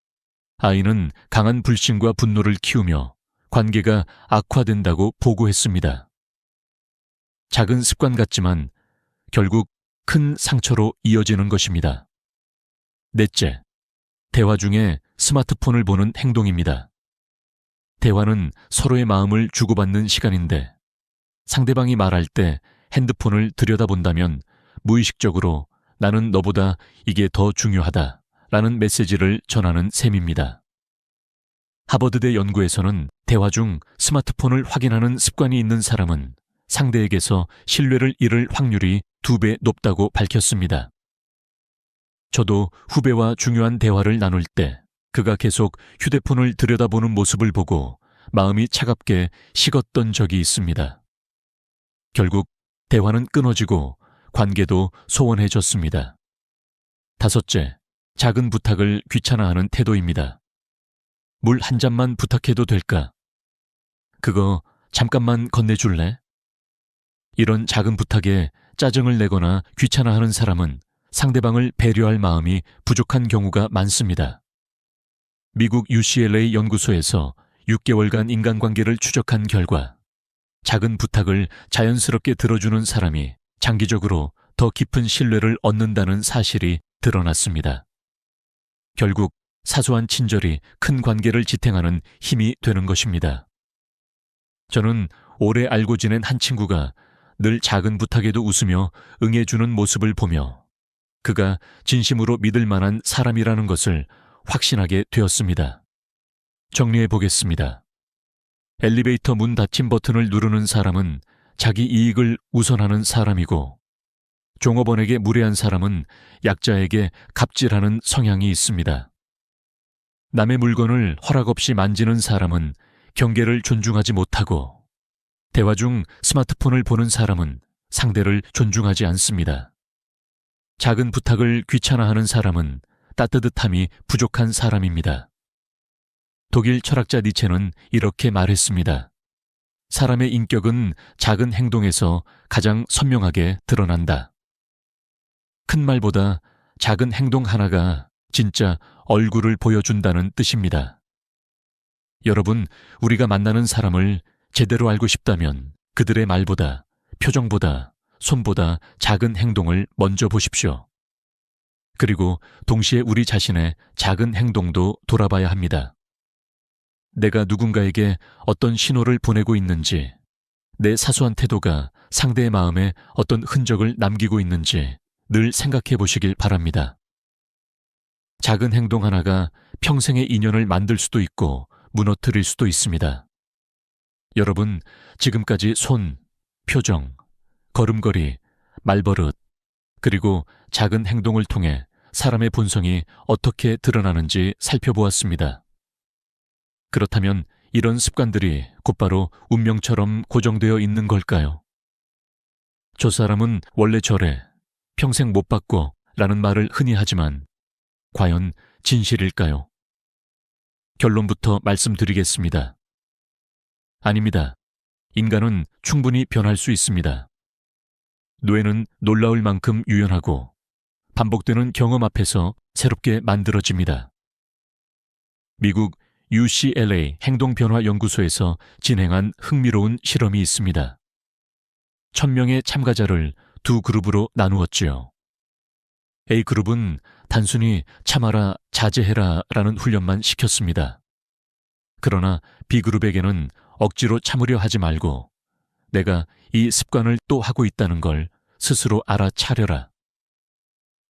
A: 아이는 강한 불신과 분노를 키우며 관계가 악화된다고 보고했습니다. 작은 습관 같지만 결국 큰 상처로 이어지는 것입니다. 넷째, 대화 중에 스마트폰을 보는 행동입니다. 대화는 서로의 마음을 주고받는 시간인데 상대방이 말할 때 핸드폰을 들여다본다면 무의식적으로 나는 너보다 이게 더 중요하다 라는 메시지를 전하는 셈입니다. 하버드대 연구에서는 대화 중 스마트폰을 확인하는 습관이 있는 사람은 상대에게서 신뢰를 잃을 확률이 2배 높다고 밝혔습니다. 저도 후배와 중요한 대화를 나눌 때 그가 계속 휴대폰을 들여다보는 모습을 보고 마음이 차갑게 식었던 적이 있습니다. 결국 대화는 끊어지고 관계도 소원해졌습니다. 다섯째, 작은 부탁을 귀찮아하는 태도입니다. 물 한 잔만 부탁해도 될까? 그거 잠깐만 건네줄래? 이런 작은 부탁에 짜증을 내거나 귀찮아하는 사람은 상대방을 배려할 마음이 부족한 경우가 많습니다. 미국 UCLA 연구소에서 6개월간 인간관계를 추적한 결과 작은 부탁을 자연스럽게 들어주는 사람이 장기적으로 더 깊은 신뢰를 얻는다는 사실이 드러났습니다. 결국 사소한 친절이 큰 관계를 지탱하는 힘이 되는 것입니다. 저는 오래 알고 지낸 한 친구가 늘 작은 부탁에도 웃으며 응해주는 모습을 보며 그가 진심으로 믿을 만한 사람이라는 것을 확신하게 되었습니다. 정리해 보겠습니다. 엘리베이터 문 닫힘 버튼을 누르는 사람은 자기 이익을 우선하는 사람이고 종업원에게 무례한 사람은 약자에게 갑질하는 성향이 있습니다. 남의 물건을 허락 없이 만지는 사람은 경계를 존중하지 못하고 대화 중 스마트폰을 보는 사람은 상대를 존중하지 않습니다. 작은 부탁을 귀찮아하는 사람은 따뜻함이 부족한 사람입니다. 독일 철학자 니체는 이렇게 말했습니다. 사람의 인격은 작은 행동에서 가장 선명하게 드러난다. 큰 말보다 작은 행동 하나가 진짜 얼굴을 보여준다는 뜻입니다. 여러분, 우리가 만나는 사람을 제대로 알고 싶다면 그들의 말보다, 표정보다, 손보다 작은 행동을 먼저 보십시오. 그리고 동시에 우리 자신의 작은 행동도 돌아봐야 합니다. 내가 누군가에게 어떤 신호를 보내고 있는지, 내 사소한 태도가 상대의 마음에 어떤 흔적을 남기고 있는지 늘 생각해 보시길 바랍니다. 작은 행동 하나가 평생의 인연을 만들 수도 있고 무너뜨릴 수도 있습니다. 여러분, 지금까지 손, 표정, 걸음걸이, 말버릇, 그리고 작은 행동을 통해 사람의 본성이 어떻게 드러나는지 살펴보았습니다. 그렇다면 이런 습관들이 곧바로 운명처럼 고정되어 있는 걸까요? 저 사람은 원래 저래, 평생 못 바꿔 라는 말을 흔히 하지만 과연 진실일까요? 결론부터 말씀드리겠습니다. 아닙니다. 인간은 충분히 변할 수 있습니다. 뇌는 놀라울 만큼 유연하고 반복되는 경험 앞에서 새롭게 만들어집니다. 미국 UCLA 행동변화연구소에서 진행한 흥미로운 실험이 있습니다. 1000명의 참가자를 두 그룹으로 나누었지요. A그룹은 단순히 참아라, 자제해라 라는 훈련만 시켰습니다. 그러나 B그룹에게는 억지로 참으려 하지 말고 내가 이 습관을 또 하고 있다는 걸 스스로 알아차려라.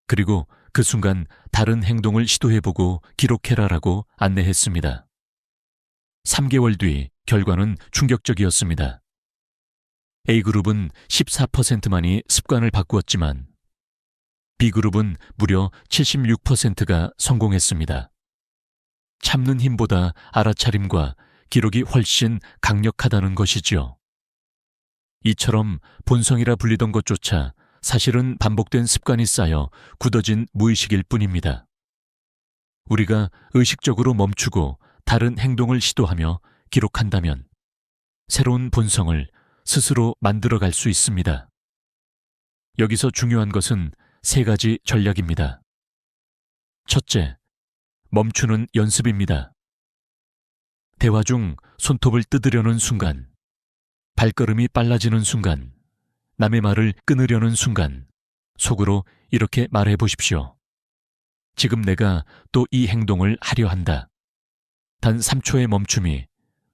A: 그리고 그 순간 다른 행동을 시도해보고 기록해라라고 안내했습니다. 3개월 뒤 결과는 충격적이었습니다. A그룹은 14%만이 습관을 바꾸었지만 B그룹은 무려 76%가 성공했습니다. 참는 힘보다 알아차림과 기록이 훨씬 강력하다는 것이지요. 이처럼 본성이라 불리던 것조차 사실은 반복된 습관이 쌓여 굳어진 무의식일 뿐입니다. 우리가 의식적으로 멈추고 다른 행동을 시도하며 기록한다면 새로운 본성을 스스로 만들어갈 수 있습니다. 여기서 중요한 것은 3가지 전략입니다. 첫째, 멈추는 연습입니다. 대화 중 손톱을 뜯으려는 순간, 발걸음이 빨라지는 순간, 남의 말을 끊으려는 순간, 속으로 이렇게 말해 보십시오. 지금 내가 또 이 행동을 하려 한다. 단 3초의 멈춤이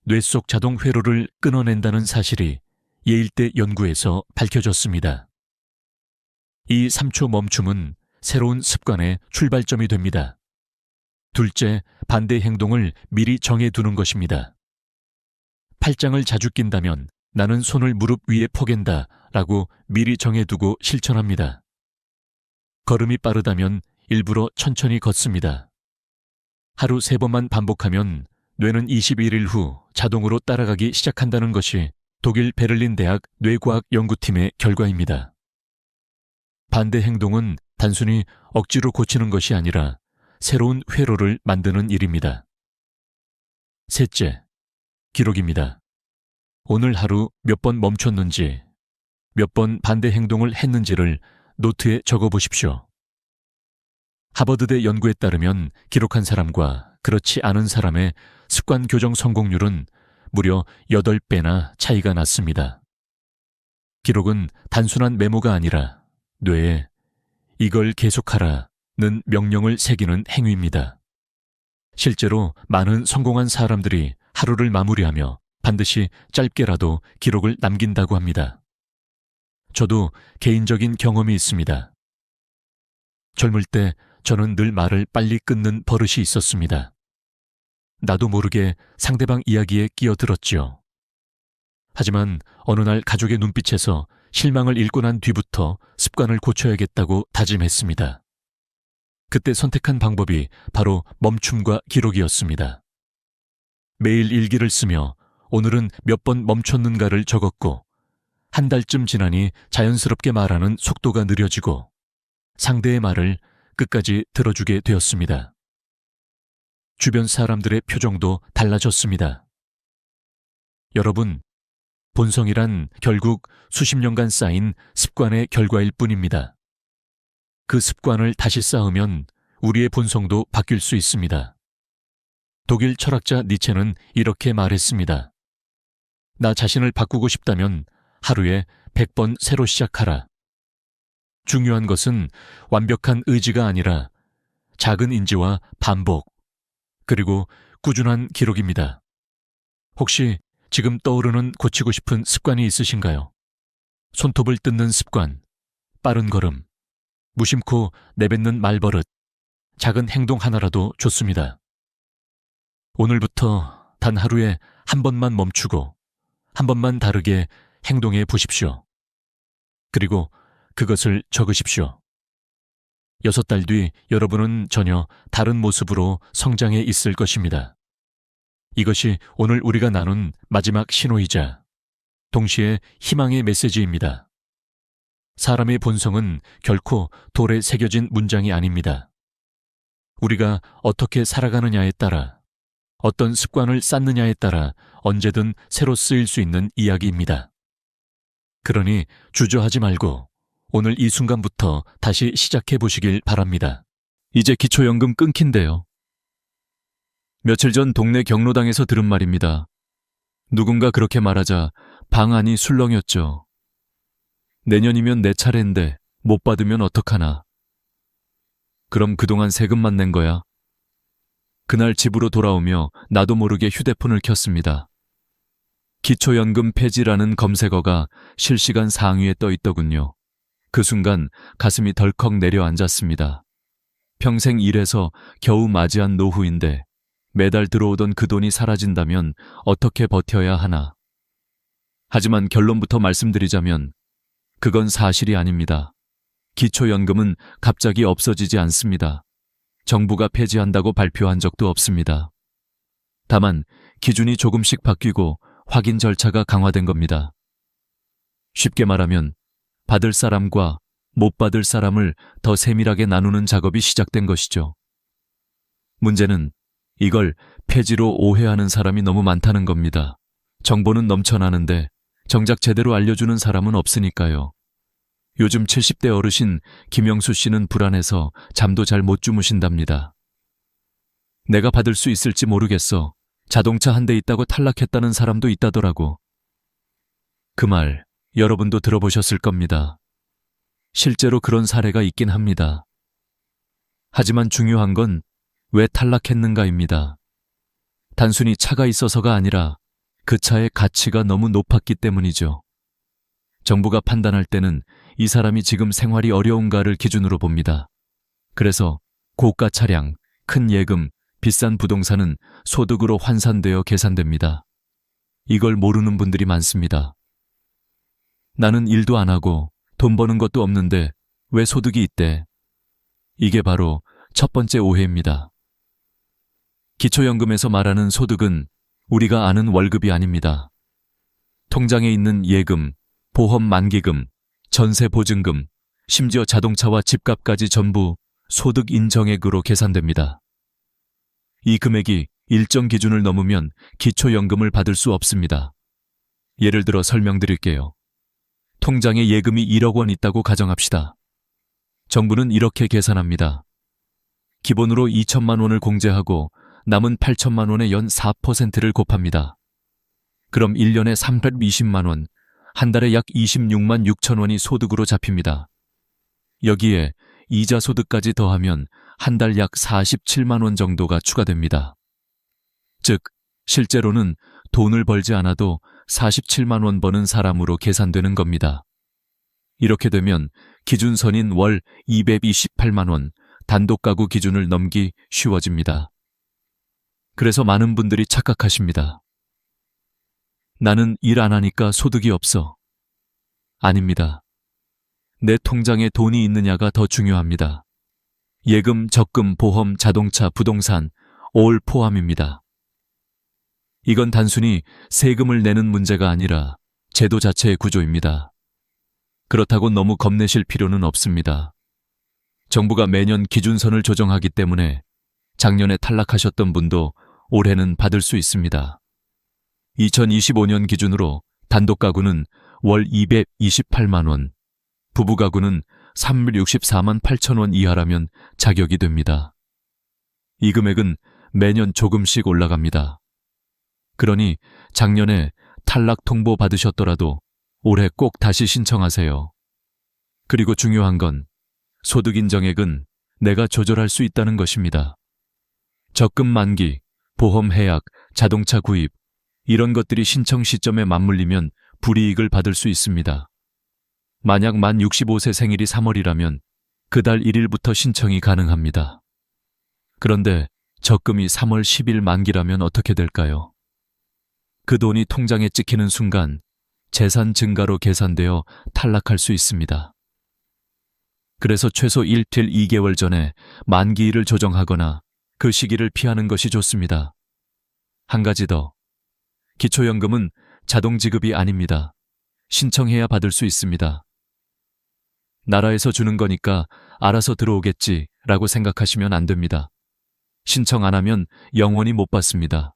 A: 뇌 속 자동 회로를 끊어낸다는 사실이 예일대 연구에서 밝혀졌습니다. 이 3초 멈춤은 새로운 습관의 출발점이 됩니다. 둘째, 반대 행동을 미리 정해두는 것입니다. 팔짱을 자주 낀다면 나는 손을 무릎 위에 포갠다 라고 미리 정해두고 실천합니다. 걸음이 빠르다면 일부러 천천히 걷습니다. 하루 3번만 반복하면 뇌는 21일 후 자동으로 따라가기 시작한다는 것이 독일 베를린 대학 뇌과학 연구팀의 결과입니다. 반대 행동은 단순히 억지로 고치는 것이 아니라 새로운 회로를 만드는 일입니다. 셋째, 기록입니다. 오늘 하루 몇 번 멈췄는지, 몇 번 반대 행동을 했는지를 노트에 적어 보십시오. 하버드대 연구에 따르면 기록한 사람과 그렇지 않은 사람의 습관 교정 성공률은 무려 8배나 차이가 났습니다. 기록은 단순한 메모가 아니라 뇌에 이걸 계속하라는 명령을 새기는 행위입니다. 실제로 많은 성공한 사람들이 하루를 마무리하며 반드시 짧게라도 기록을 남긴다고 합니다. 저도 개인적인 경험이 있습니다. 젊을 때 저는 늘 말을 빨리 끊는 버릇이 있었습니다. 나도 모르게 상대방 이야기에 끼어들었지요. 하지만 어느 날 가족의 눈빛에서 실망을 읽고 난 뒤부터 습관을 고쳐야겠다고 다짐했습니다. 그때 선택한 방법이 바로 멈춤과 기록이었습니다. 매일 일기를 쓰며 오늘은 몇 번 멈췄는가를 적었고 한 달쯤 지나니 자연스럽게 말하는 속도가 느려지고 상대의 말을 끝까지 들어주게 되었습니다. 주변 사람들의 표정도 달라졌습니다. 여러분, 본성이란 결국 수십 년간 쌓인 습관의 결과일 뿐입니다. 그 습관을 다시 쌓으면 우리의 본성도 바뀔 수 있습니다. 독일 철학자 니체는 이렇게 말했습니다. 나 자신을 바꾸고 싶다면 하루에 100번 새로 시작하라. 중요한 것은 완벽한 의지가 아니라 작은 인지와 반복, 그리고 꾸준한 기록입니다. 혹시 지금 떠오르는 고치고 싶은 습관이 있으신가요? 손톱을 뜯는 습관, 빠른 걸음, 무심코 내뱉는 말버릇, 작은 행동 하나라도 좋습니다. 오늘부터 단 하루에 한 번만 멈추고 한 번만 다르게 행동해 보십시오. 그리고 그것을 적으십시오. 6달 뒤 여러분은 전혀 다른 모습으로 성장해 있을 것입니다. 이것이 오늘 우리가 나눈 마지막 신호이자 동시에 희망의 메시지입니다. 사람의 본성은 결코 돌에 새겨진 문장이 아닙니다. 우리가 어떻게 살아가느냐에 따라, 어떤 습관을 쌓느냐에 따라 언제든 새로 쓰일 수 있는 이야기입니다. 그러니 주저하지 말고 오늘 이 순간부터 다시 시작해 보시길 바랍니다. 이제 기초연금 끊긴대요. 며칠 전 동네 경로당에서 들은 말입니다. 누군가 그렇게 말하자 방안이 술렁였죠. 내년이면 내 차례인데 못 받으면 어떡하나. 그럼 그동안 세금만 낸 거야. 그날 집으로 돌아오며 나도 모르게 휴대폰을 켰습니다. 기초연금 폐지라는 검색어가 실시간 상위에 떠 있더군요. 그 순간 가슴이 덜컥 내려앉았습니다. 평생 일해서 겨우 맞이한 노후인데 매달 들어오던 그 돈이 사라진다면 어떻게 버텨야 하나. 하지만 결론부터 말씀드리자면 그건 사실이 아닙니다. 기초연금은 갑자기 없어지지 않습니다. 정부가 폐지한다고 발표한 적도 없습니다. 다만 기준이 조금씩 바뀌고 확인 절차가 강화된 겁니다. 쉽게 말하면 받을 사람과 못 받을 사람을 더 세밀하게 나누는 작업이 시작된 것이죠. 문제는 이걸 폐지로 오해하는 사람이 너무 많다는 겁니다. 정보는 넘쳐나는데 정작 제대로 알려주는 사람은 없으니까요. 요즘 70대 어르신 김영수 씨는 불안해서 잠도 잘 못 주무신답니다. 내가 받을 수 있을지 모르겠어. 자동차 한 대 있다고 탈락했다는 사람도 있다더라고. 그 말 여러분도 들어보셨을 겁니다. 실제로 그런 사례가 있긴 합니다. 하지만 중요한 건 왜 탈락했는가입니다. 단순히 차가 있어서가 아니라 그 차의 가치가 너무 높았기 때문이죠. 정부가 판단할 때는 이 사람이 지금 생활이 어려운가를 기준으로 봅니다. 그래서 고가 차량, 큰 예금, 비싼 부동산은 소득으로 환산되어 계산됩니다. 이걸 모르는 분들이 많습니다. 나는 일도 안 하고 돈 버는 것도 없는데 왜 소득이 있대? 이게 바로 첫 번째 오해입니다. 기초연금에서 말하는 소득은 우리가 아는 월급이 아닙니다. 통장에 있는 예금, 보험 만기금, 전세 보증금, 심지어 자동차와 집값까지 전부 소득 인정액으로 계산됩니다. 이 금액이 일정 기준을 넘으면 기초연금을 받을 수 없습니다. 예를 들어 설명드릴게요. 통장에 예금이 1억 원 있다고 가정합시다. 정부는 이렇게 계산합니다. 기본으로 2천만 원을 공제하고 남은 8천만 원의 연 4%를 곱합니다. 그럼 1년에 320만 원, 한 달에 약 26만 6천 원이 소득으로 잡힙니다. 여기에 이자 소득까지 더하면 한 달 약 47만 원 정도가 추가됩니다. 즉, 실제로는 돈을 벌지 않아도 47만 원 버는 사람으로 계산되는 겁니다. 이렇게 되면 기준선인 월 228만 원, 단독가구 기준을 넘기 쉬워집니다. 그래서 많은 분들이 착각하십니다. 나는 일 안 하니까 소득이 없어. 아닙니다. 내 통장에 돈이 있느냐가 더 중요합니다. 예금, 적금, 보험, 자동차, 부동산, 올 포함입니다. 이건 단순히 세금을 내는 문제가 아니라 제도 자체의 구조입니다. 그렇다고 너무 겁내실 필요는 없습니다. 정부가 매년 기준선을 조정하기 때문에 작년에 탈락하셨던 분도 올해는 받을 수 있습니다. 2025년 기준으로 단독가구는 월 228만 원, 부부가구는 364만 8천 원 이하라면 자격이 됩니다. 이 금액은 매년 조금씩 올라갑니다. 그러니 작년에 탈락 통보 받으셨더라도 올해 꼭 다시 신청하세요. 그리고 중요한 건 소득 인정액은 내가 조절할 수 있다는 것입니다. 적금 만기, 보험 해약, 자동차 구입, 이런 것들이 신청 시점에 맞물리면 불이익을 받을 수 있습니다. 만약 만 65세 생일이 3월이라면 그달 1일부터 신청이 가능합니다. 그런데 적금이 3월 10일 만기라면 어떻게 될까요? 그 돈이 통장에 찍히는 순간 재산 증가로 계산되어 탈락할 수 있습니다. 그래서 최소 1til 2개월 전에 만기일을 조정하거나 그 시기를 피하는 것이 좋습니다. 한 가지 더. 기초연금은 자동 지급이 아닙니다. 신청해야 받을 수 있습니다. 나라에서 주는 거니까 알아서 들어오겠지 라고 생각하시면 안 됩니다. 신청 안 하면 영원히 못 받습니다.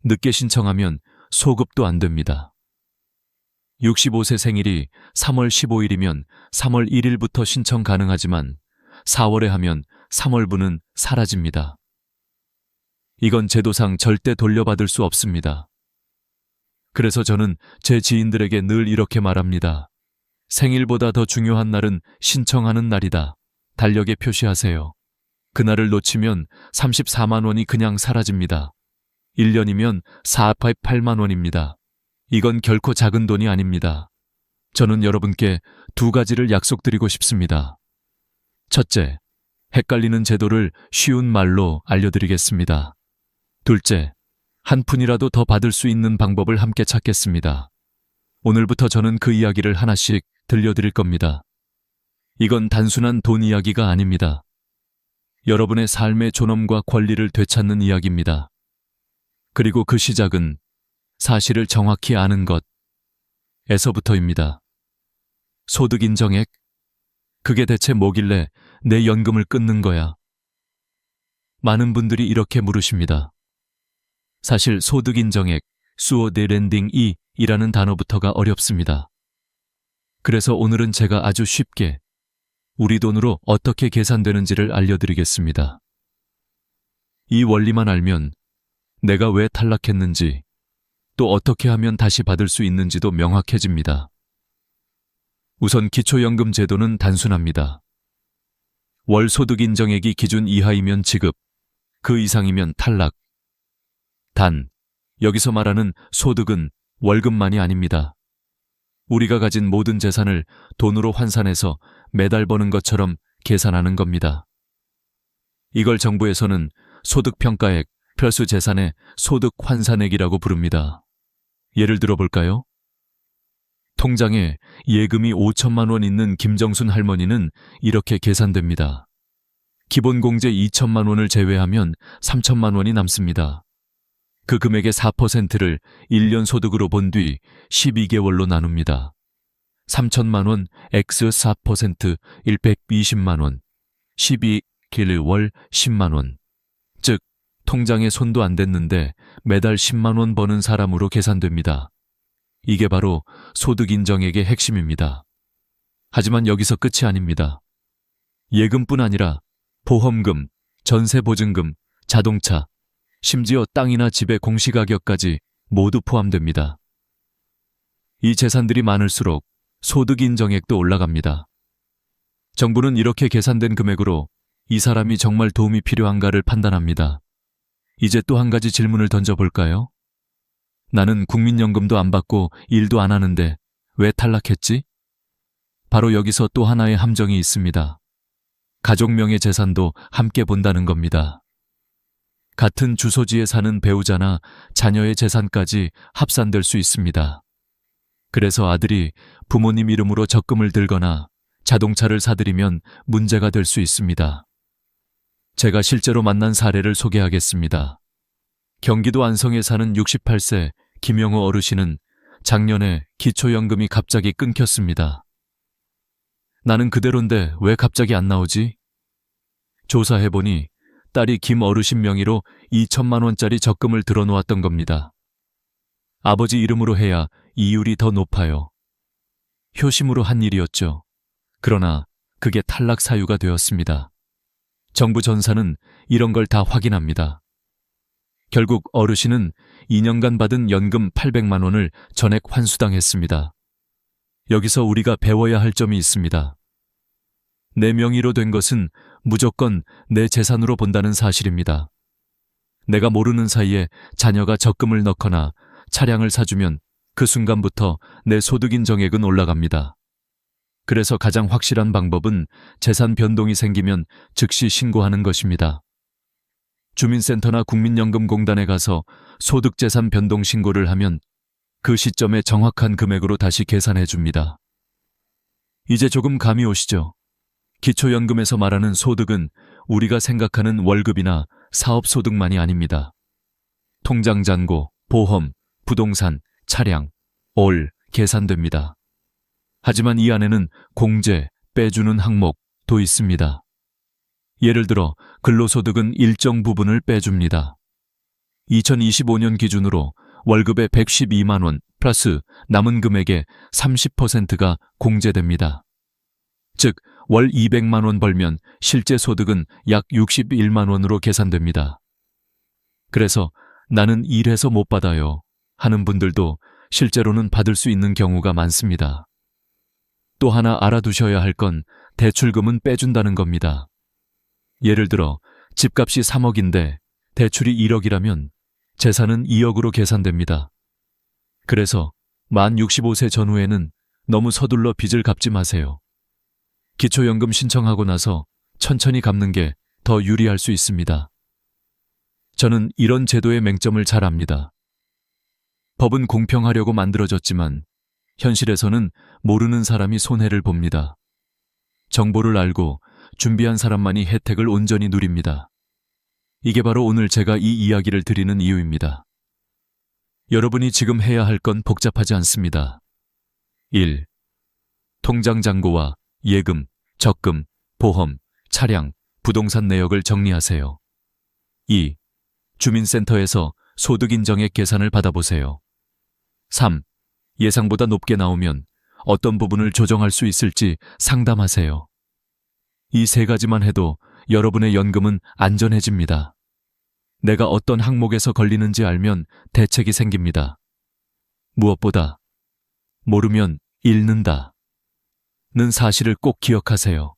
A: 늦게 신청하면 소급도 안 됩니다. 65세 생일이 3월 15일이면 3월 1일부터 신청 가능하지만 4월에 하면 3월분은 사라집니다. 이건 제도상 절대 돌려받을 수 없습니다. 그래서 저는 제 지인들에게 늘 이렇게 말합니다. 생일보다 더 중요한 날은 신청하는 날이다. 달력에 표시하세요. 그날을 놓치면 34만 원이 그냥 사라집니다. 1년이면 488만 원입니다. 이건 결코 작은 돈이 아닙니다. 저는 여러분께 두 가지를 약속드리고 싶습니다. 첫째, 헷갈리는 제도를 쉬운 말로 알려드리겠습니다. 둘째, 한 푼이라도 더 받을 수 있는 방법을 함께 찾겠습니다. 오늘부터 저는 그 이야기를 하나씩 들려드릴 겁니다. 이건 단순한 돈 이야기가 아닙니다. 여러분의 삶의 존엄과 권리를 되찾는 이야기입니다. 그리고 그 시작은 사실을 정확히 아는 것에서부터입니다. 소득 인정액? 그게 대체 뭐길래 내 연금을 끊는 거야? 많은 분들이 이렇게 물으십니다. 사실 소득 인정액, 수어 렌딩 이라는 단어부터가 어렵습니다. 그래서 오늘은 제가 아주 쉽게 우리 돈으로 어떻게 계산되는지를 알려드리겠습니다. 이 원리만 알면 내가 왜 탈락했는지, 또 어떻게 하면 다시 받을 수 있는지도 명확해집니다. 우선 기초연금 제도는 단순합니다. 월 소득 인정액이 기준 이하이면 지급, 그 이상이면 탈락. 단, 여기서 말하는 소득은 월급만이 아닙니다. 우리가 가진 모든 재산을 돈으로 환산해서 매달 버는 것처럼 계산하는 겁니다. 이걸 정부에서는 소득평가액, 필수재산의 소득 환산액이라고 부릅니다. 예를 들어 볼까요? 통장에 예금이 5천만 원 있는 김정순 할머니는 이렇게 계산됩니다. 기본공제 2천만 원을 제외하면 3천만 원이 남습니다. 그 금액의 4%를 1년 소득으로 본 뒤 12개월로 나눕니다. 3천만 원 x 4% 120만 원, 12길 월 10만 원. 즉, 통장에 손도 안 댔는데 매달 10만 원 버는 사람으로 계산됩니다. 이게 바로 소득 인정액의 핵심입니다. 하지만 여기서 끝이 아닙니다. 예금뿐 아니라 보험금, 전세보증금, 자동차, 심지어 땅이나 집의 공시가격까지 모두 포함됩니다. 이 재산들이 많을수록 소득 인정액도 올라갑니다. 정부는 이렇게 계산된 금액으로 이 사람이 정말 도움이 필요한가를 판단합니다. 이제 또 한 가지 질문을 던져볼까요? 나는 국민연금도 안 받고 일도 안 하는데 왜 탈락했지? 바로 여기서 또 하나의 함정이 있습니다. 가족명의 재산도 함께 본다는 겁니다. 같은 주소지에 사는 배우자나 자녀의 재산까지 합산될 수 있습니다. 그래서 아들이 부모님 이름으로 적금을 들거나 자동차를 사들이면 문제가 될 수 있습니다. 제가 실제로 만난 사례를 소개하겠습니다. 경기도 안성에 사는 68세 김영호 어르신은 작년에 기초연금이 갑자기 끊겼습니다. 나는 그대로인데 왜 갑자기 안 나오지? 조사해보니 딸이 김 어르신 명의로 2천만 원짜리 적금을 들어놓았던 겁니다. 아버지 이름으로 해야 이율이 더 높아요. 효심으로 한 일이었죠. 그러나 그게 탈락 사유가 되었습니다. 정부 전사는 이런 걸 다 확인합니다. 결국 어르신은 2년간 받은 연금 800만 원을 전액 환수당했습니다. 여기서 우리가 배워야 할 점이 있습니다. 내 명의로 된 것은 무조건 내 재산으로 본다는 사실입니다. 내가 모르는 사이에 자녀가 적금을 넣거나 차량을 사주면 그 순간부터 내 소득 인정액은 올라갑니다. 그래서 가장 확실한 방법은 재산 변동이 생기면 즉시 신고하는 것입니다. 주민센터나 국민연금공단에 가서 소득재산 변동 신고를 하면 그 시점에 정확한 금액으로 다시 계산해 줍니다. 이제 조금 감이 오시죠? 기초연금에서 말하는 소득은 우리가 생각하는 월급이나 사업소득만이 아닙니다. 통장 잔고, 보험, 부동산, 차량, 올 계산됩니다. 하지만 이 안에는 공제, 빼주는 항목도 있습니다. 예를 들어 근로소득은 일정 부분을 빼줍니다. 2025년 기준으로 월급의 112만 원 플러스 남은 금액의 30%가 공제됩니다. 즉, 월 200만 원 벌면 실제 소득은 약 61만 원으로 계산됩니다. 그래서 나는 일해서 못 받아요 하는 분들도 실제로는 받을 수 있는 경우가 많습니다. 또 하나 알아두셔야 할 건 대출금은 빼준다는 겁니다. 예를 들어 집값이 3억인데 대출이 1억이라면 재산은 2억으로 계산됩니다. 그래서 만 65세 전후에는 너무 서둘러 빚을 갚지 마세요. 기초연금 신청하고 나서 천천히 갚는 게 더 유리할 수 있습니다. 저는 이런 제도의 맹점을 잘 압니다. 법은 공평하려고 만들어졌지만 현실에서는 모르는 사람이 손해를 봅니다. 정보를 알고 준비한 사람만이 혜택을 온전히 누립니다. 이게 바로 오늘 제가 이 이야기를 드리는 이유입니다. 여러분이 지금 해야 할 건 복잡하지 않습니다. 1. 통장 잔고와 예금, 적금, 보험, 차량, 부동산 내역을 정리하세요. 2. 주민센터에서 소득인정액 계산을 받아보세요. 3. 예상보다 높게 나오면 어떤 부분을 조정할 수 있을지 상담하세요. 이 세 가지만 해도 여러분의 연금은 안전해집니다. 내가 어떤 항목에서 걸리는지 알면 대책이 생깁니다. 무엇보다 모르면 잃는다 는 사실을 꼭 기억하세요.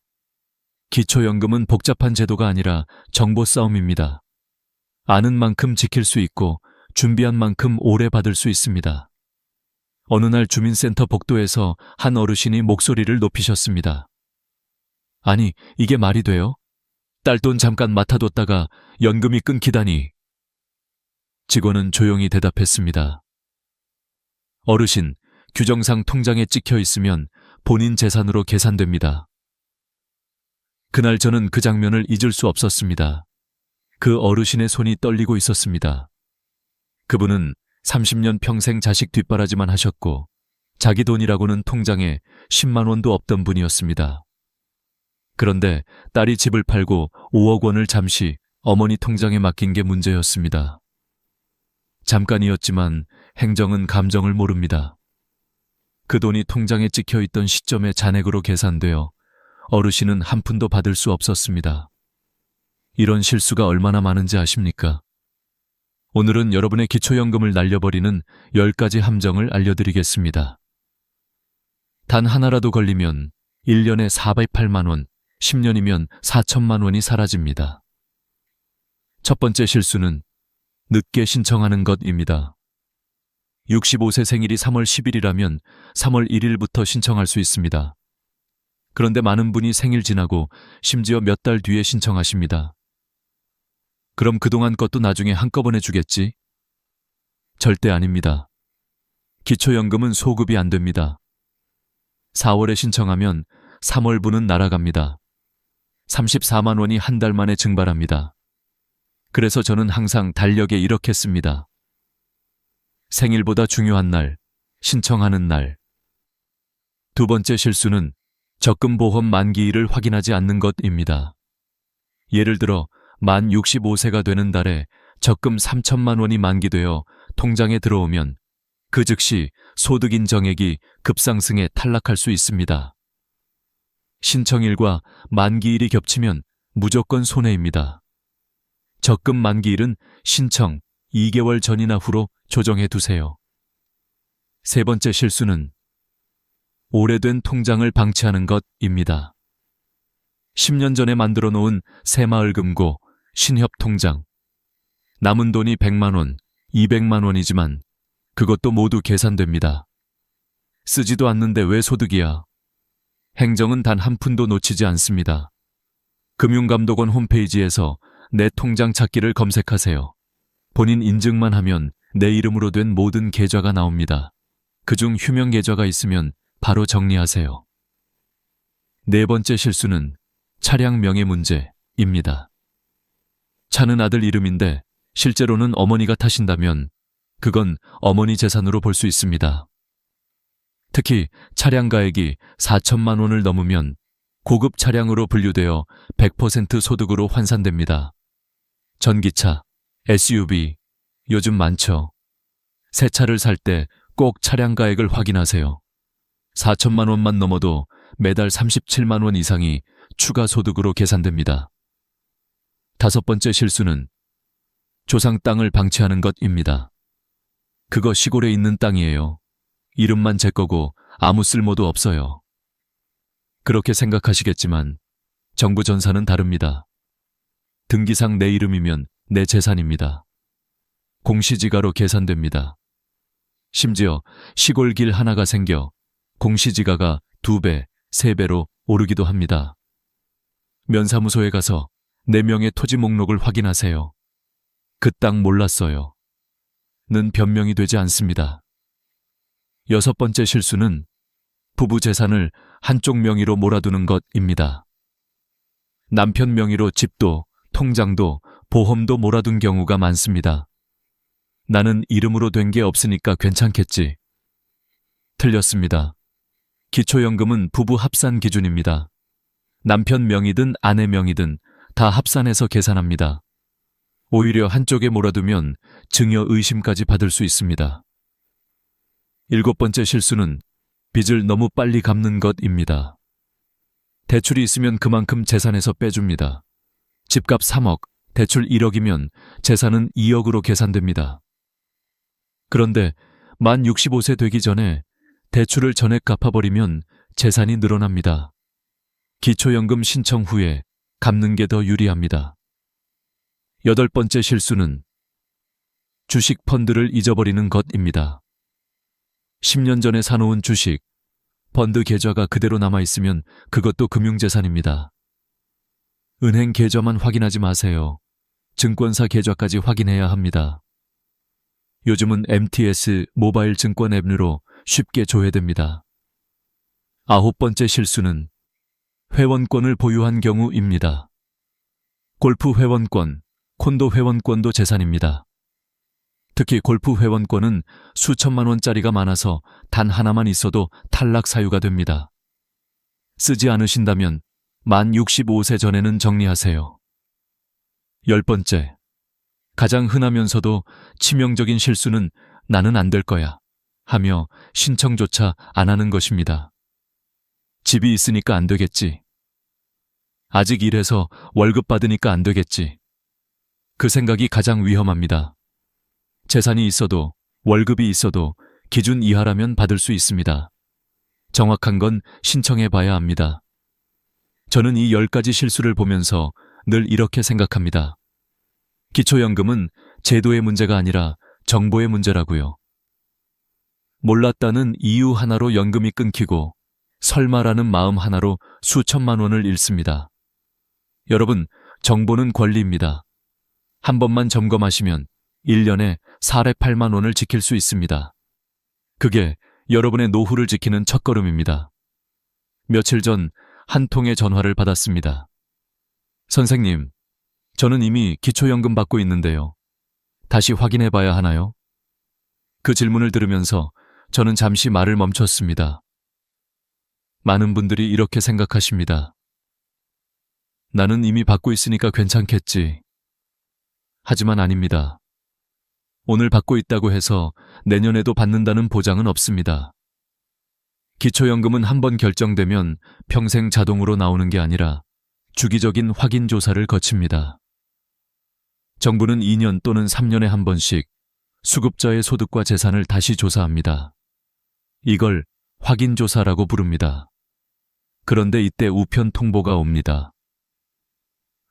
A: 기초연금은 복잡한 제도가 아니라 정보 싸움입니다. 아는 만큼 지킬 수 있고 준비한 만큼 오래 받을 수 있습니다. 어느 날 주민센터 복도에서 한 어르신이 목소리를 높이셨습니다. 아니, 이게 말이 돼요? 딸돈 잠깐 맡아뒀다가 연금이 끊기다니. 직원은 조용히 대답했습니다. 어르신, 규정상 통장에 찍혀 있으면 본인 재산으로 계산됩니다. 그날 저는 그 장면을 잊을 수 없었습니다. 그 어르신의 손이 떨리고 있었습니다. 그분은 30년 평생 자식 뒷바라지만 하셨고 자기 돈이라고는 통장에 10만 원도 없던 분이었습니다. 그런데 딸이 집을 팔고 5억 원을 잠시 어머니 통장에 맡긴 게 문제였습니다. 잠깐이었지만 행정은 감정을 모릅니다. 그 돈이 통장에 찍혀 있던 시점에 잔액으로 계산되어 어르신은 한 푼도 받을 수 없었습니다. 이런 실수가 얼마나 많은지 아십니까? 오늘은 여러분의 기초연금을 날려버리는 10가지 함정을 알려드리겠습니다. 단 하나라도 걸리면 1년에 408만 원, 10년이면 4천만 원이 사라집니다. 첫 번째 실수는 늦게 신청하는 것입니다. 65세 생일이 3월 10일이라면 3월 1일부터 신청할 수 있습니다. 그런데 많은 분이 생일 지나고 심지어 몇 달 뒤에 신청하십니다. 그럼 그동안 것도 나중에 한꺼번에 주겠지? 절대 아닙니다. 기초연금은 소급이 안 됩니다. 4월에 신청하면 3월분은 날아갑니다. 34만 원이 한 달 만에 증발합니다. 그래서 저는 항상 달력에 이렇게 씁니다. 생일보다 중요한 날, 신청하는 날. 두 번째 실수는 적금보험 만기일을 확인하지 않는 것입니다. 예를 들어 만 65세가 되는 달에 적금 3천만 원이 만기되어 통장에 들어오면 그 즉시 소득인정액이 급상승해 탈락할 수 있습니다. 신청일과 만기일이 겹치면 무조건 손해입니다. 적금 만기일은 신청 2개월 전이나 후로 조정해 두세요. 세 번째 실수는 오래된 통장을 방치하는 것입니다. 10년 전에 만들어 놓은 새마을금고, 신협통장. 남은 돈이 100만 원, 200만 원이지만 그것도 모두 계산됩니다. 쓰지도 않는데 왜 소득이야? 행정은 단 한 푼도 놓치지 않습니다. 금융감독원 홈페이지에서 내 통장 찾기를 검색하세요. 본인 인증만 하면 내 이름으로 된 모든 계좌가 나옵니다. 그중 휴명 계좌가 있으면 바로 정리하세요. 네 번째 실수는 차량 명의 문제입니다. 차는 아들 이름인데 실제로는 어머니가 타신다면 그건 어머니 재산으로 볼 수 있습니다. 특히 차량 가액이 4천만 원을 넘으면 고급 차량으로 분류되어 100% 소득으로 환산됩니다. 전기차, SUV, 요즘 많죠. 새 차를 살 때 꼭 차량 가액을 확인하세요. 4천만 원만 넘어도 매달 37만 원 이상이 추가 소득으로 계산됩니다. 다섯 번째 실수는 조상 땅을 방치하는 것입니다. 그거 시골에 있는 땅이에요. 이름만 제 거고 아무 쓸모도 없어요. 그렇게 생각하시겠지만 정부 전사는 다릅니다. 등기상 내 이름이면 내 재산입니다. 공시지가로 계산됩니다. 심지어 시골 길 하나가 생겨 공시지가가 2배, 3배로 오르기도 합니다. 면사무소에 가서 내 명의 토지 목록을 확인하세요. 그 땅 몰랐어요. 는 변명이 되지 않습니다. 여섯 번째 실수는 부부 재산을 한쪽 명의로 몰아두는 것입니다. 남편 명의로 집도, 통장도, 보험도 몰아둔 경우가 많습니다. 나는 이름으로 된 게 없으니까 괜찮겠지. 틀렸습니다. 기초연금은 부부 합산 기준입니다. 남편 명의든 아내 명의든 다 합산해서 계산합니다. 오히려 한쪽에 몰아두면 증여 의심까지 받을 수 있습니다. 일곱 번째 실수는 빚을 너무 빨리 갚는 것입니다. 대출이 있으면 그만큼 재산에서 빼줍니다. 집값 3억, 대출 1억이면 재산은 2억으로 계산됩니다. 그런데 만 65세 되기 전에 대출을 전액 갚아버리면 재산이 늘어납니다. 기초연금 신청 후에 갚는 게 더 유리합니다. 여덟 번째 실수는 주식 펀드를 잊어버리는 것입니다. 10년 전에 사놓은 주식, 펀드 계좌가 그대로 남아있으면 그것도 금융재산입니다. 은행 계좌만 확인하지 마세요. 증권사 계좌까지 확인해야 합니다. 요즘은 MTS 모바일 증권 앱으로 쉽게 조회됩니다. 아홉 번째 실수는 회원권을 보유한 경우입니다. 골프 회원권, 콘도 회원권도 재산입니다. 특히 골프 회원권은 수천만 원짜리가 많아서 단 하나만 있어도 탈락 사유가 됩니다. 쓰지 않으신다면 만 65세 전에는 정리하세요. 열 번째, 가장 흔하면서도 치명적인 실수는 나는 안 될 거야 하며 신청조차 안 하는 것입니다. 집이 있으니까 안 되겠지. 아직 일해서 월급 받으니까 안 되겠지. 그 생각이 가장 위험합니다. 재산이 있어도 월급이 있어도 기준 이하라면 받을 수 있습니다. 정확한 건 신청해 봐야 합니다. 저는 이 10가지 실수를 보면서 늘 이렇게 생각합니다. 기초연금은 제도의 문제가 아니라 정보의 문제라고요. 몰랐다는 이유 하나로 연금이 끊기고 설마라는 마음 하나로 수천만 원을 잃습니다. 여러분, 정보는 권리입니다. 한 번만 점검하시면 1년에 4례 8만 원을 지킬 수 있습니다. 그게 여러분의 노후를 지키는 첫걸음입니다. 며칠 전 한 통의 전화를 받았습니다. 선생님, 저는 이미 기초연금 받고 있는데요. 다시 확인해 봐야 하나요? 그 질문을 들으면서 저는 잠시 말을 멈췄습니다. 많은 분들이 이렇게 생각하십니다. 나는 이미 받고 있으니까 괜찮겠지. 하지만 아닙니다. 오늘 받고 있다고 해서 내년에도 받는다는 보장은 없습니다. 기초연금은 한번 결정되면 평생 자동으로 나오는 게 아니라 주기적인 확인 조사를 거칩니다. 정부는 2년 또는 3년에 한 번씩 수급자의 소득과 재산을 다시 조사합니다. 이걸 확인조사라고 부릅니다. 그런데 이때 우편 통보가 옵니다.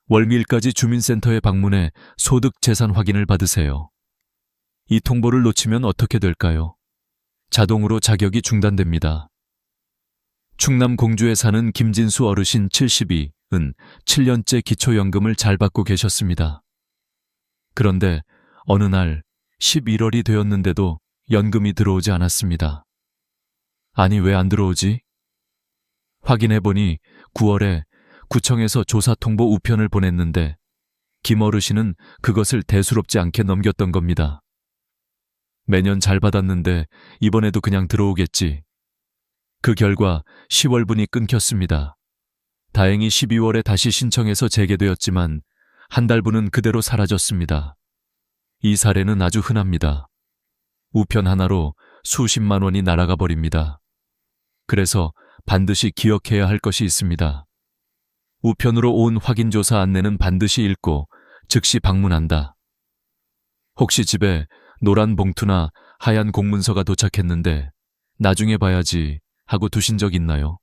A: 월밀까지 주민센터에 방문해 소득 재산 확인을 받으세요. 이 통보를 놓치면 어떻게 될까요? 자동으로 자격이 중단됩니다. 충남 공주에 사는 김진수 어르신 72 7년째 기초연금을 잘 받고 계셨습니다. 그런데 어느 날 11월이 되었는데도 연금이 들어오지 않았습니다. 아니, 왜 안 들어오지? 확인해보니 9월에 구청에서 조사통보 우편을 보냈는데 김 어르신은 그것을 대수롭지 않게 넘겼던 겁니다. 매년 잘 받았는데 이번에도 그냥 들어오겠지. 그 결과 10월분이 끊겼습니다. 다행히 12월에 다시 신청해서 재개되었지만 한 달분은 그대로 사라졌습니다. 이 사례는 아주 흔합니다. 우편 하나로 수십만 원이 날아가 버립니다. 그래서 반드시 기억해야 할 것이 있습니다. 우편으로 온 확인조사 안내는 반드시 읽고 즉시 방문한다. 혹시 집에 노란 봉투나 하얀 공문서가 도착했는데 나중에 봐야지 하고 두신 적 있나요?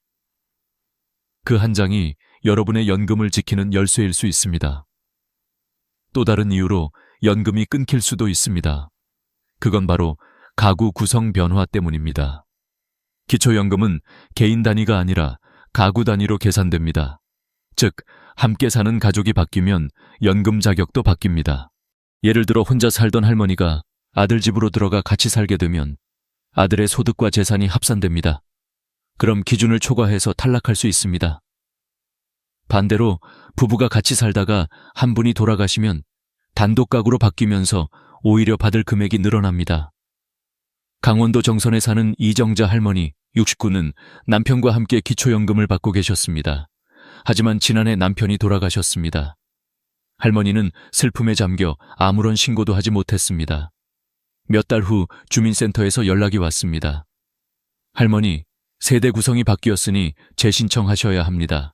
A: 그 한 장이 여러분의 연금을 지키는 열쇠일 수 있습니다. 또 다른 이유로 연금이 끊길 수도 있습니다. 그건 바로 가구 구성 변화 때문입니다. 기초연금은 개인 단위가 아니라 가구 단위로 계산됩니다. 즉, 함께 사는 가족이 바뀌면 연금 자격도 바뀝니다. 예를 들어 혼자 살던 할머니가 아들 집으로 들어가 같이 살게 되면 아들의 소득과 재산이 합산됩니다. 그럼 기준을 초과해서 탈락할 수 있습니다. 반대로 부부가 같이 살다가 한 분이 돌아가시면 단독 가구로 바뀌면서 오히려 받을 금액이 늘어납니다. 강원도 정선에 사는 이정자 할머니 69는 남편과 함께 기초연금을 받고 계셨습니다. 하지만 지난해 남편이 돌아가셨습니다. 할머니는 슬픔에 잠겨 아무런 신고도 하지 못했습니다. 몇 달 후 주민센터에서 연락이 왔습니다. 할머니, 세대 구성이 바뀌었으니 재신청하셔야 합니다.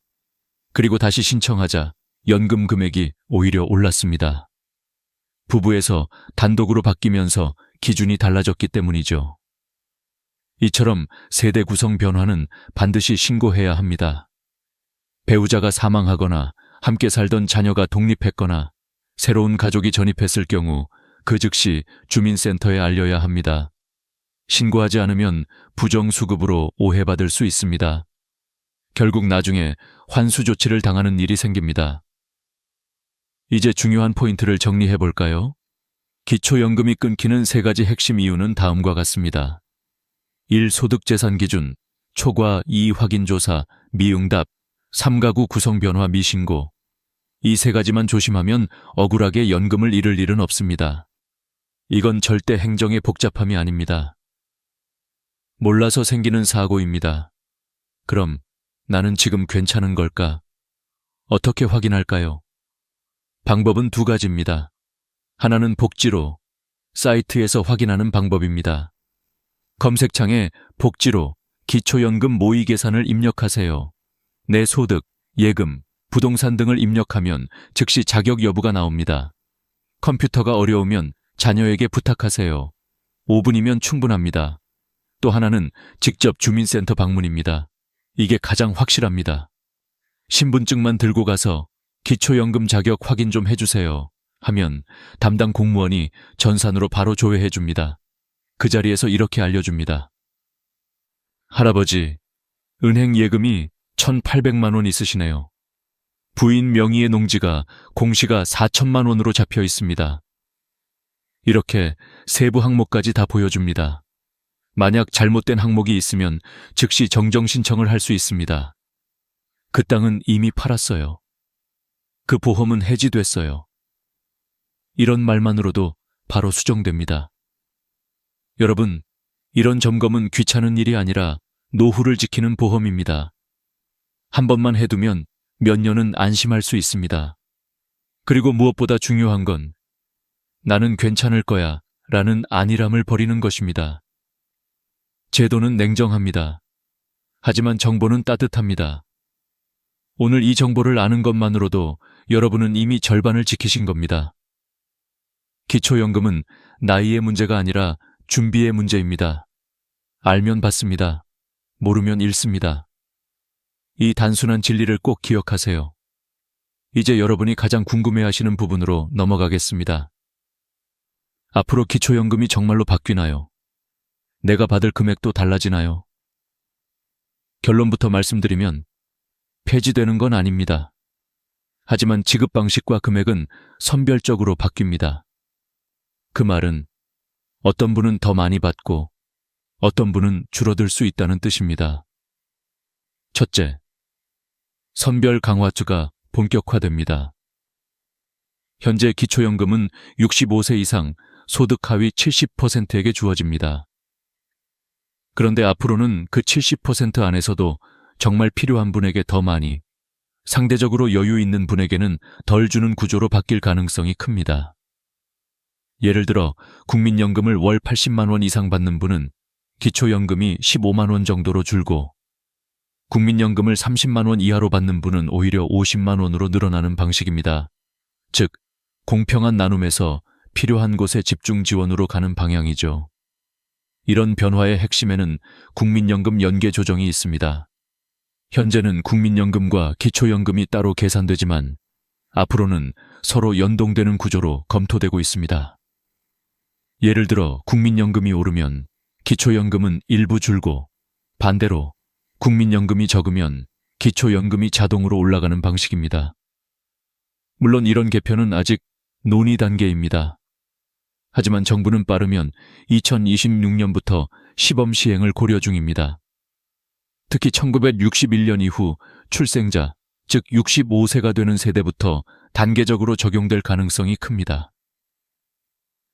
A: 그리고 다시 신청하자 연금 금액이 오히려 올랐습니다. 부부에서 단독으로 바뀌면서 기준이 달라졌기 때문이죠. 이처럼 세대 구성 변화는 반드시 신고해야 합니다. 배우자가 사망하거나 함께 살던 자녀가 독립했거나 새로운 가족이 전입했을 경우 그 즉시 주민센터에 알려야 합니다. 신고하지 않으면 부정수급으로 오해받을 수 있습니다. 결국 나중에 환수 조치를 당하는 일이 생깁니다. 이제 중요한 포인트를 정리해 볼까요? 기초연금이 끊기는 3가지 핵심 이유는 다음과 같습니다. 1. 소득재산 기준, 초과 2. 확인조사, 미응답, 3가구 구성 변화 미신고. 이 3가지만 조심하면 억울하게 연금을 잃을 일은 없습니다. 이건 절대 행정의 복잡함이 아닙니다. 몰라서 생기는 사고입니다. 그럼 나는 지금 괜찮은 걸까? 어떻게 확인할까요? 방법은 2가지입니다. 하나는 복지로, 사이트에서 확인하는 방법입니다. 검색창에 복지로 기초연금 모의 계산을 입력하세요. 내 소득, 예금, 부동산 등을 입력하면 즉시 자격 여부가 나옵니다. 컴퓨터가 어려우면 자녀에게 부탁하세요. 5분이면 충분합니다. 또 하나는 직접 주민센터 방문입니다. 이게 가장 확실합니다. 신분증만 들고 가서 기초연금 자격 확인 좀 해주세요 하면 담당 공무원이 전산으로 바로 조회해 줍니다. 그 자리에서 이렇게 알려줍니다. 할아버지, 은행 예금이 1,800만 원 있으시네요. 부인 명의의 농지가 공시가 4천만 원으로 잡혀 있습니다. 이렇게 세부 항목까지 다 보여줍니다. 만약 잘못된 항목이 있으면 즉시 정정 신청을 할 수 있습니다. 그 땅은 이미 팔았어요. 그 보험은 해지됐어요. 이런 말만으로도 바로 수정됩니다. 여러분, 이런 점검은 귀찮은 일이 아니라 노후를 지키는 보험입니다. 한 번만 해두면 몇 년은 안심할 수 있습니다. 그리고 무엇보다 중요한 건 나는 괜찮을 거야 라는 안일함을 버리는 것입니다. 제도는 냉정합니다. 하지만 정보는 따뜻합니다. 오늘 이 정보를 아는 것만으로도 여러분은 이미 절반을 지키신 겁니다. 기초연금은 나이의 문제가 아니라 준비의 문제입니다. 알면 받습니다. 모르면 잃습니다. 이 단순한 진리를 꼭 기억하세요. 이제 여러분이 가장 궁금해하시는 부분으로 넘어가겠습니다. 앞으로 기초연금이 정말로 바뀌나요? 내가 받을 금액도 달라지나요? 결론부터 말씀드리면 폐지되는 건 아닙니다. 하지만 지급 방식과 금액은 선별적으로 바뀝니다. 그 말은 어떤 분은 더 많이 받고 어떤 분은 줄어들 수 있다는 뜻입니다. 첫째, 선별 강화주가 본격화됩니다. 현재 기초연금은 65세 이상 소득 하위 70%에게 주어집니다. 그런데 앞으로는 그 70% 안에서도 정말 필요한 분에게 더 많이, 상대적으로 여유 있는 분에게는 덜 주는 구조로 바뀔 가능성이 큽니다. 예를 들어 국민연금을 월 80만 원 이상 받는 분은 기초연금이 15만 원 정도로 줄고, 국민연금을 30만 원 이하로 받는 분은 오히려 50만 원으로 늘어나는 방식입니다. 즉, 공평한 나눔에서 필요한 곳에 집중 지원으로 가는 방향이죠. 이런 변화의 핵심에는 국민연금 연계 조정이 있습니다. 현재는 국민연금과 기초연금이 따로 계산되지만 앞으로는 서로 연동되는 구조로 검토되고 있습니다. 예를 들어 국민연금이 오르면 기초연금은 일부 줄고, 반대로 국민연금이 적으면 기초연금이 자동으로 올라가는 방식입니다. 물론 이런 개편은 아직 논의 단계입니다. 하지만 정부는 빠르면 2026년부터 시범 시행을 고려 중입니다. 특히 1961년 이후 출생자, 즉 65세가 되는 세대부터 단계적으로 적용될 가능성이 큽니다.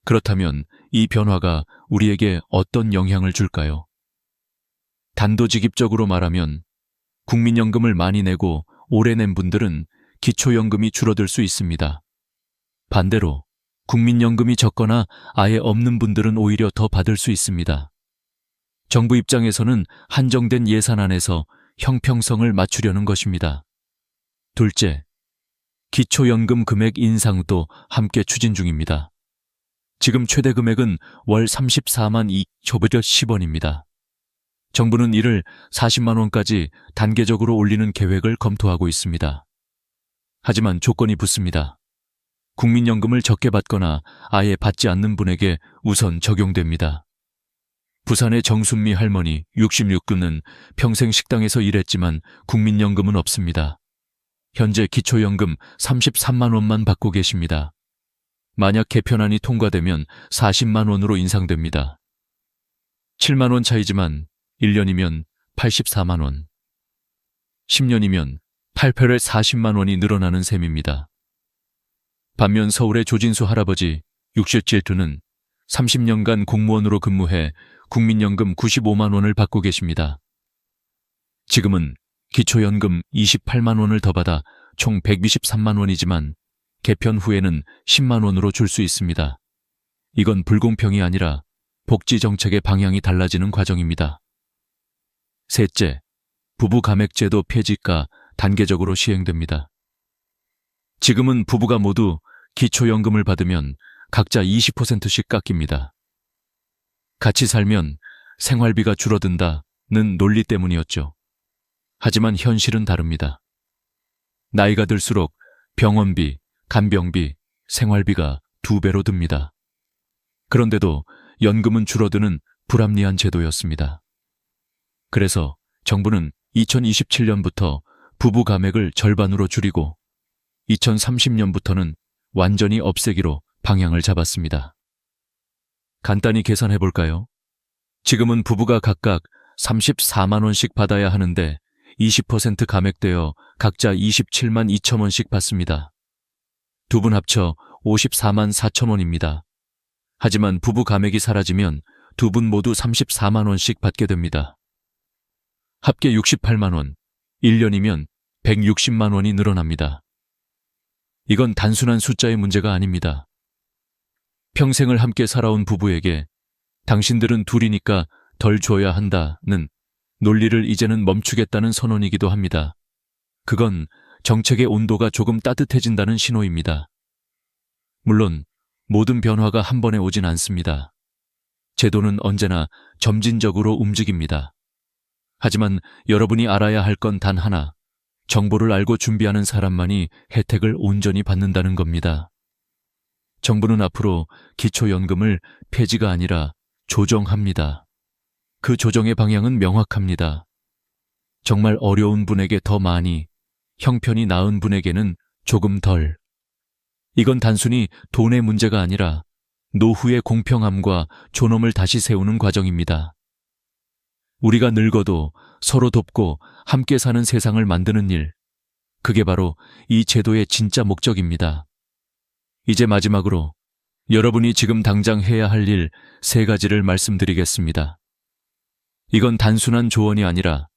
A: 그렇다면 이 변화가 우리에게 어떤 영향을 줄까요? 단도직입적으로 말하면 국민연금을 많이 내고 오래 낸 분들은 기초연금이 줄어들 수 있습니다. 반대로 국민연금이 적거나 아예 없는 분들은 오히려 더 받을 수 있습니다. 정부 입장에서는 한정된 예산 안에서 형평성을 맞추려는 것입니다. 둘째, 기초연금 금액 인상도 함께 추진 중입니다. 지금 최대 금액은 월 34만 2,510원입니다. 정부는 이를 40만 원까지 단계적으로 올리는 계획을 검토하고 있습니다. 하지만 조건이 붙습니다. 국민연금을 적게 받거나 아예 받지 않는 분에게 우선 적용됩니다. 부산의 정순미 할머니 66은 평생 식당에서 일했지만 국민연금은 없습니다. 현재 기초연금 33만 원만 받고 계십니다. 만약 개편안이 통과되면 40만 원으로 인상됩니다. 7만 원 차이지만 1년이면 84만 원, 10년이면 8배의 40만 원이 늘어나는 셈입니다. 반면 서울의 조진수 할아버지 67는 30년간 공무원으로 근무해 국민연금 95만 원을 받고 계십니다. 지금은 기초연금 28만 원을 더 받아 총 123만 원이지만 개편 후에는 10만 원으로 줄 수 있습니다. 이건 불공평이 아니라 복지 정책의 방향이 달라지는 과정입니다. 셋째, 부부 감액제도 폐지가 단계적으로 시행됩니다. 지금은 부부가 모두 기초연금을 받으면 각자 20%씩 깎입니다. 같이 살면 생활비가 줄어든다는 논리 때문이었죠. 하지만 현실은 다릅니다. 나이가 들수록 병원비, 간병비, 생활비가 2배로 듭니다. 그런데도 연금은 줄어드는 불합리한 제도였습니다. 그래서 정부는 2027년부터 부부 감액을 절반으로 줄이고 2030년부터는 완전히 없애기로 방향을 잡았습니다. 간단히 계산해 볼까요? 지금은 부부가 각각 34만 원씩 받아야 하는데 20% 감액되어 각자 27만 2천 원씩 받습니다. 두 분 합쳐 54만 4천 원입니다. 하지만 부부 감액이 사라지면 두 분 모두 34만 원씩 받게 됩니다. 합계 68만 원, 1년이면 160만 원이 늘어납니다. 이건 단순한 숫자의 문제가 아닙니다. 평생을 함께 살아온 부부에게 당신들은 둘이니까 덜 줘야 한다는 논리를 이제는 멈추겠다는 선언이기도 합니다. 그건 정책의 온도가 조금 따뜻해진다는 신호입니다. 물론 모든 변화가 한 번에 오진 않습니다. 제도는 언제나 점진적으로 움직입니다. 하지만 여러분이 알아야 할 건 단 하나, 정보를 알고 준비하는 사람만이 혜택을 온전히 받는다는 겁니다. 정부는 앞으로 기초연금을 폐지가 아니라 조정합니다. 그 조정의 방향은 명확합니다. 정말 어려운 분에게 더 많이, 형편이 나은 분에게는 조금 덜. 이건 단순히 돈의 문제가 아니라 노후의 공평함과 존엄을 다시 세우는 과정입니다. 우리가 늙어도 서로 돕고 함께 사는 세상을 만드는 일, 그게 바로 이 제도의 진짜 목적입니다. 이제 마지막으로 여러분이 지금 당장 해야 할 일 3가지를 말씀드리겠습니다. 이건 단순한 조언이 아니라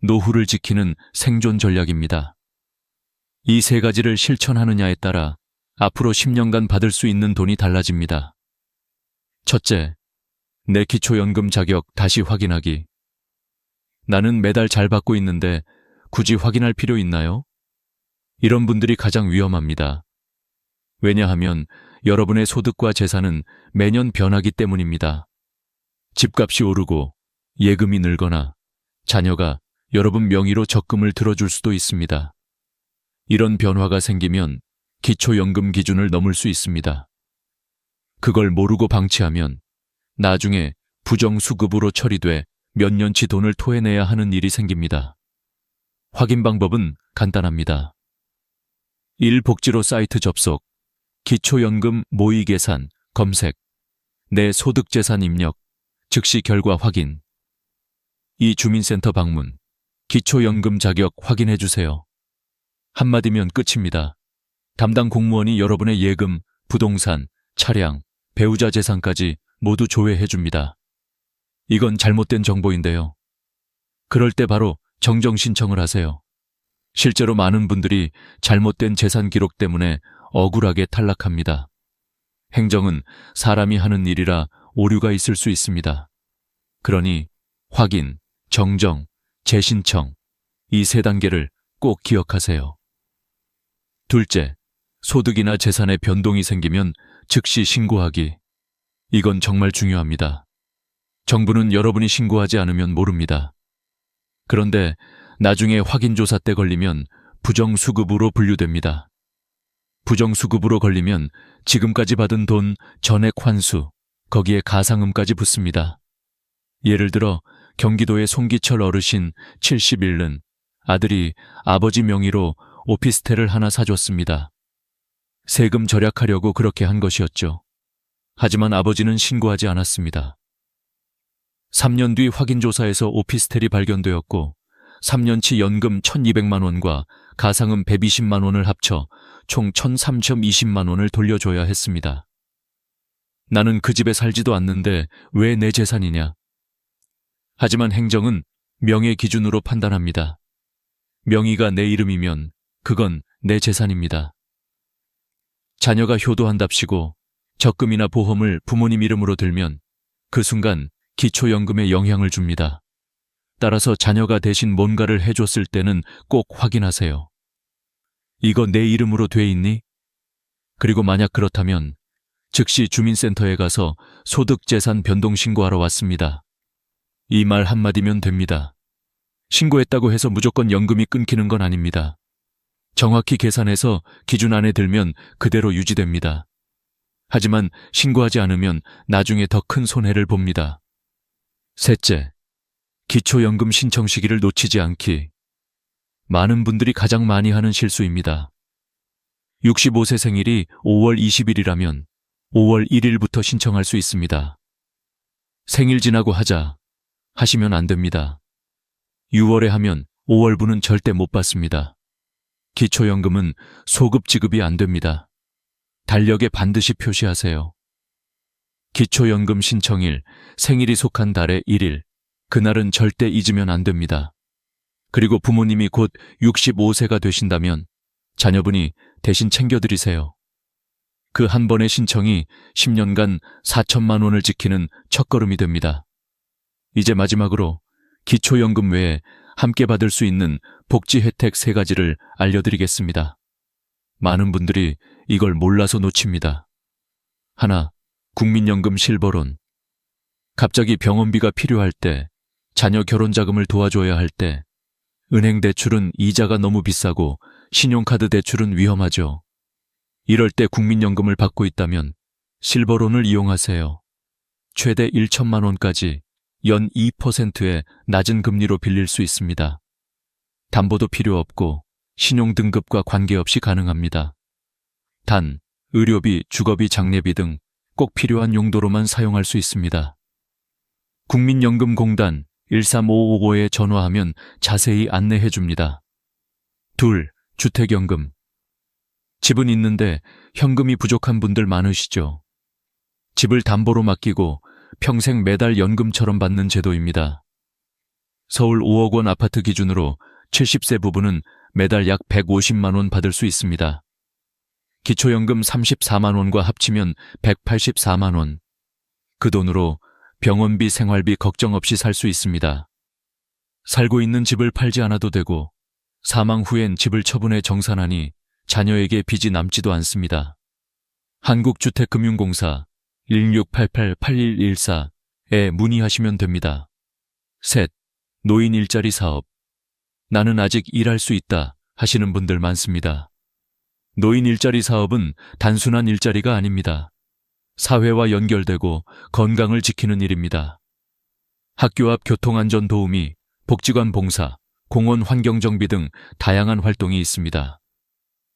A: 노후를 지키는 생존 전략입니다. 이 3가지를 실천하느냐에 따라 앞으로 10년간 받을 수 있는 돈이 달라집니다. 첫째, 내 기초연금 자격 다시 확인하기. 나는 매달 잘 받고 있는데 굳이 확인할 필요 있나요? 이런 분들이 가장 위험합니다. 왜냐하면 여러분의 소득과 재산은 매년 변하기 때문입니다. 집값이 오르고 예금이 늘거나 자녀가 여러분 명의로 적금을 들어줄 수도 있습니다. 이런 변화가 생기면 기초연금 기준을 넘을 수 있습니다. 그걸 모르고 방치하면 나중에 부정수급으로 처리돼 몇 년치 돈을 토해내야 하는 일이 생깁니다. 확인 방법은 간단합니다. 1. 복지로 사이트 접속, 기초연금 모의 계산, 검색, 내 소득재산 입력, 즉시 결과 확인. 2. 주민센터 방문, 기초연금 자격 확인해주세요. 한마디면 끝입니다. 담당 공무원이 여러분의 예금, 부동산, 차량, 배우자 재산까지 모두 조회해줍니다. 이건 잘못된 정보인데요. 그럴 때 바로 정정 신청을 하세요. 실제로 많은 분들이 잘못된 재산 기록 때문에 억울하게 탈락합니다. 행정은 사람이 하는 일이라 오류가 있을 수 있습니다. 그러니 확인, 정정, 재신청, 이 3단계를 꼭 기억하세요. 둘째, 소득이나 재산의 변동이 생기면 즉시 신고하기. 이건 정말 중요합니다. 정부는 여러분이 신고하지 않으면 모릅니다. 그런데 나중에 확인조사 때 걸리면 부정수급으로 분류됩니다. 부정수급으로 걸리면 지금까지 받은 돈 전액 환수, 거기에 가상음까지 붙습니다. 예를 들어 경기도의 송기철 어르신 71은 아들이 아버지 명의로 오피스텔을 하나 사줬습니다. 세금 절약하려고 그렇게 한 것이었죠. 하지만 아버지는 신고하지 않았습니다. 3년 뒤 확인조사에서 오피스텔이 발견되었고 3년치 연금 1,200만 원과 가상음 120만 원을 합쳐 총 1,320만 원을 돌려줘야 했습니다. 나는 그 집에 살지도 않는데 왜 내 재산이냐? 하지만 행정은 명의 기준으로 판단합니다. 명의가 내 이름이면 그건 내 재산입니다. 자녀가 효도한답시고 적금이나 보험을 부모님 이름으로 들면 그 순간 기초연금에 영향을 줍니다. 따라서 자녀가 대신 뭔가를 해줬을 때는 꼭 확인하세요. 이거 내 이름으로 돼 있니? 그리고 만약 그렇다면 즉시 주민센터에 가서 소득재산 변동 신고하러 왔습니다. 이 말 한마디면 됩니다. 신고했다고 해서 무조건 연금이 끊기는 건 아닙니다. 정확히 계산해서 기준 안에 들면 그대로 유지됩니다. 하지만 신고하지 않으면 나중에 더 큰 손해를 봅니다. 셋째, 기초연금 신청 시기를 놓치지 않기. 많은 분들이 가장 많이 하는 실수입니다. 65세 생일이 5월 20일이라면 5월 1일부터 신청할 수 있습니다. 생일 지나고 하시면 안 됩니다. 6월에 하면 5월분은 절대 못 받습니다. 기초연금은 소급 지급이 안 됩니다. 달력에 반드시 표시하세요. 기초연금 신청일, 생일이 속한 달의 1일, 그날은 절대 잊으면 안 됩니다. 그리고 부모님이 곧 65세가 되신다면 자녀분이 대신 챙겨드리세요. 그 한 번의 신청이 10년간 4천만 원을 지키는 첫걸음이 됩니다. 이제 마지막으로 기초연금 외에 함께 받을 수 있는 복지 혜택 3가지를 알려드리겠습니다. 많은 분들이 이걸 몰라서 놓칩니다. 하나, 국민연금 실버론. 갑자기 병원비가 필요할 때, 자녀 결혼자금을 도와줘야 할 때, 은행 대출은 이자가 너무 비싸고 신용카드 대출은 위험하죠. 이럴 때 국민연금을 받고 있다면 실버론을 이용하세요. 최대 1천만 원까지 연 2%의 낮은 금리로 빌릴 수 있습니다. 담보도 필요 없고 신용등급과 관계없이 가능합니다. 단, 의료비, 주거비, 장례비 등 꼭 필요한 용도로만 사용할 수 있습니다. 국민연금공단 13555에 전화하면 자세히 안내해 줍니다. 2. 주택연금. 집은 있는데 현금이 부족한 분들 많으시죠? 집을 담보로 맡기고 평생 매달 연금처럼 받는 제도입니다. 서울 5억 원 아파트 기준으로 70세 부부는 매달 약 150만 원 받을 수 있습니다. 기초연금 34만 원과 합치면 184만 원. 그 돈으로 병원비, 생활비 걱정 없이 살 수 있습니다. 살고 있는 집을 팔지 않아도 되고 사망 후엔 집을 처분해 정산하니 자녀에게 빚이 남지도 않습니다. 한국주택금융공사 1688-8114에 문의하시면 됩니다. 셋. 노인 일자리 사업. 나는 아직 일할 수 있다 하시는 분들 많습니다. 노인 일자리 사업은 단순한 일자리가 아닙니다. 사회와 연결되고 건강을 지키는 일입니다. 학교 앞 교통안전 도우미, 복지관 봉사, 공원 환경정비 등 다양한 활동이 있습니다.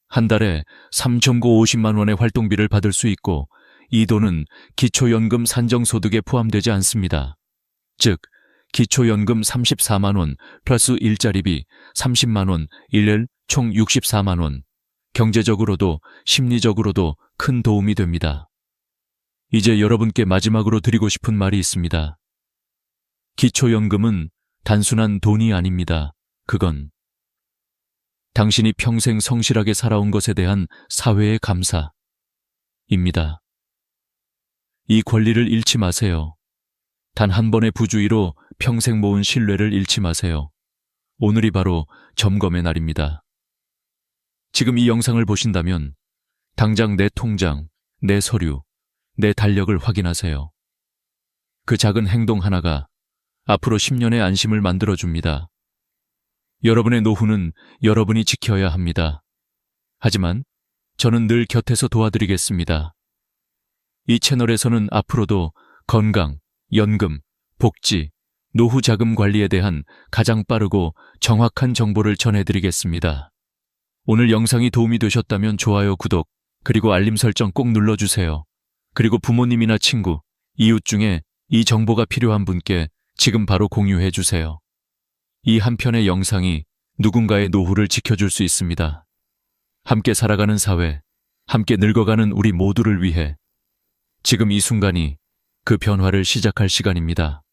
A: 한 달에 3,950만 원의 활동비를 받을 수 있고 이 돈은 기초연금 산정소득에 포함되지 않습니다. 즉, 기초연금 34만 원 플러스 일자리비 30만 원, 일일 총 64만 원. 경제적으로도 심리적으로도 큰 도움이 됩니다. 이제 여러분께 마지막으로 드리고 싶은 말이 있습니다. 기초연금은 단순한 돈이 아닙니다. 그건 당신이 평생 성실하게 살아온 것에 대한 사회의 감사입니다. 이 권리를 잃지 마세요. 단 한 번의 부주의로 평생 모은 신뢰를 잃지 마세요. 오늘이 바로 점검의 날입니다. 지금 이 영상을 보신다면 당장 내 통장, 내 서류, 내 달력을 확인하세요. 그 작은 행동 하나가 앞으로 10년의 안심을 만들어줍니다. 여러분의 노후는 여러분이 지켜야 합니다. 하지만 저는 늘 곁에서 도와드리겠습니다. 이 채널에서는 앞으로도 건강, 연금, 복지, 노후 자금 관리에 대한 가장 빠르고 정확한 정보를 전해드리겠습니다. 오늘 영상이 도움이 되셨다면 좋아요, 구독, 그리고 알림 설정 꼭 눌러주세요. 그리고 부모님이나 친구, 이웃 중에 이 정보가 필요한 분께 지금 바로 공유해 주세요. 이 한 편의 영상이 누군가의 노후를 지켜줄 수 있습니다. 함께 살아가는 사회, 함께 늙어가는 우리 모두를 위해 지금 이 순간이 그 변화를 시작할 시간입니다.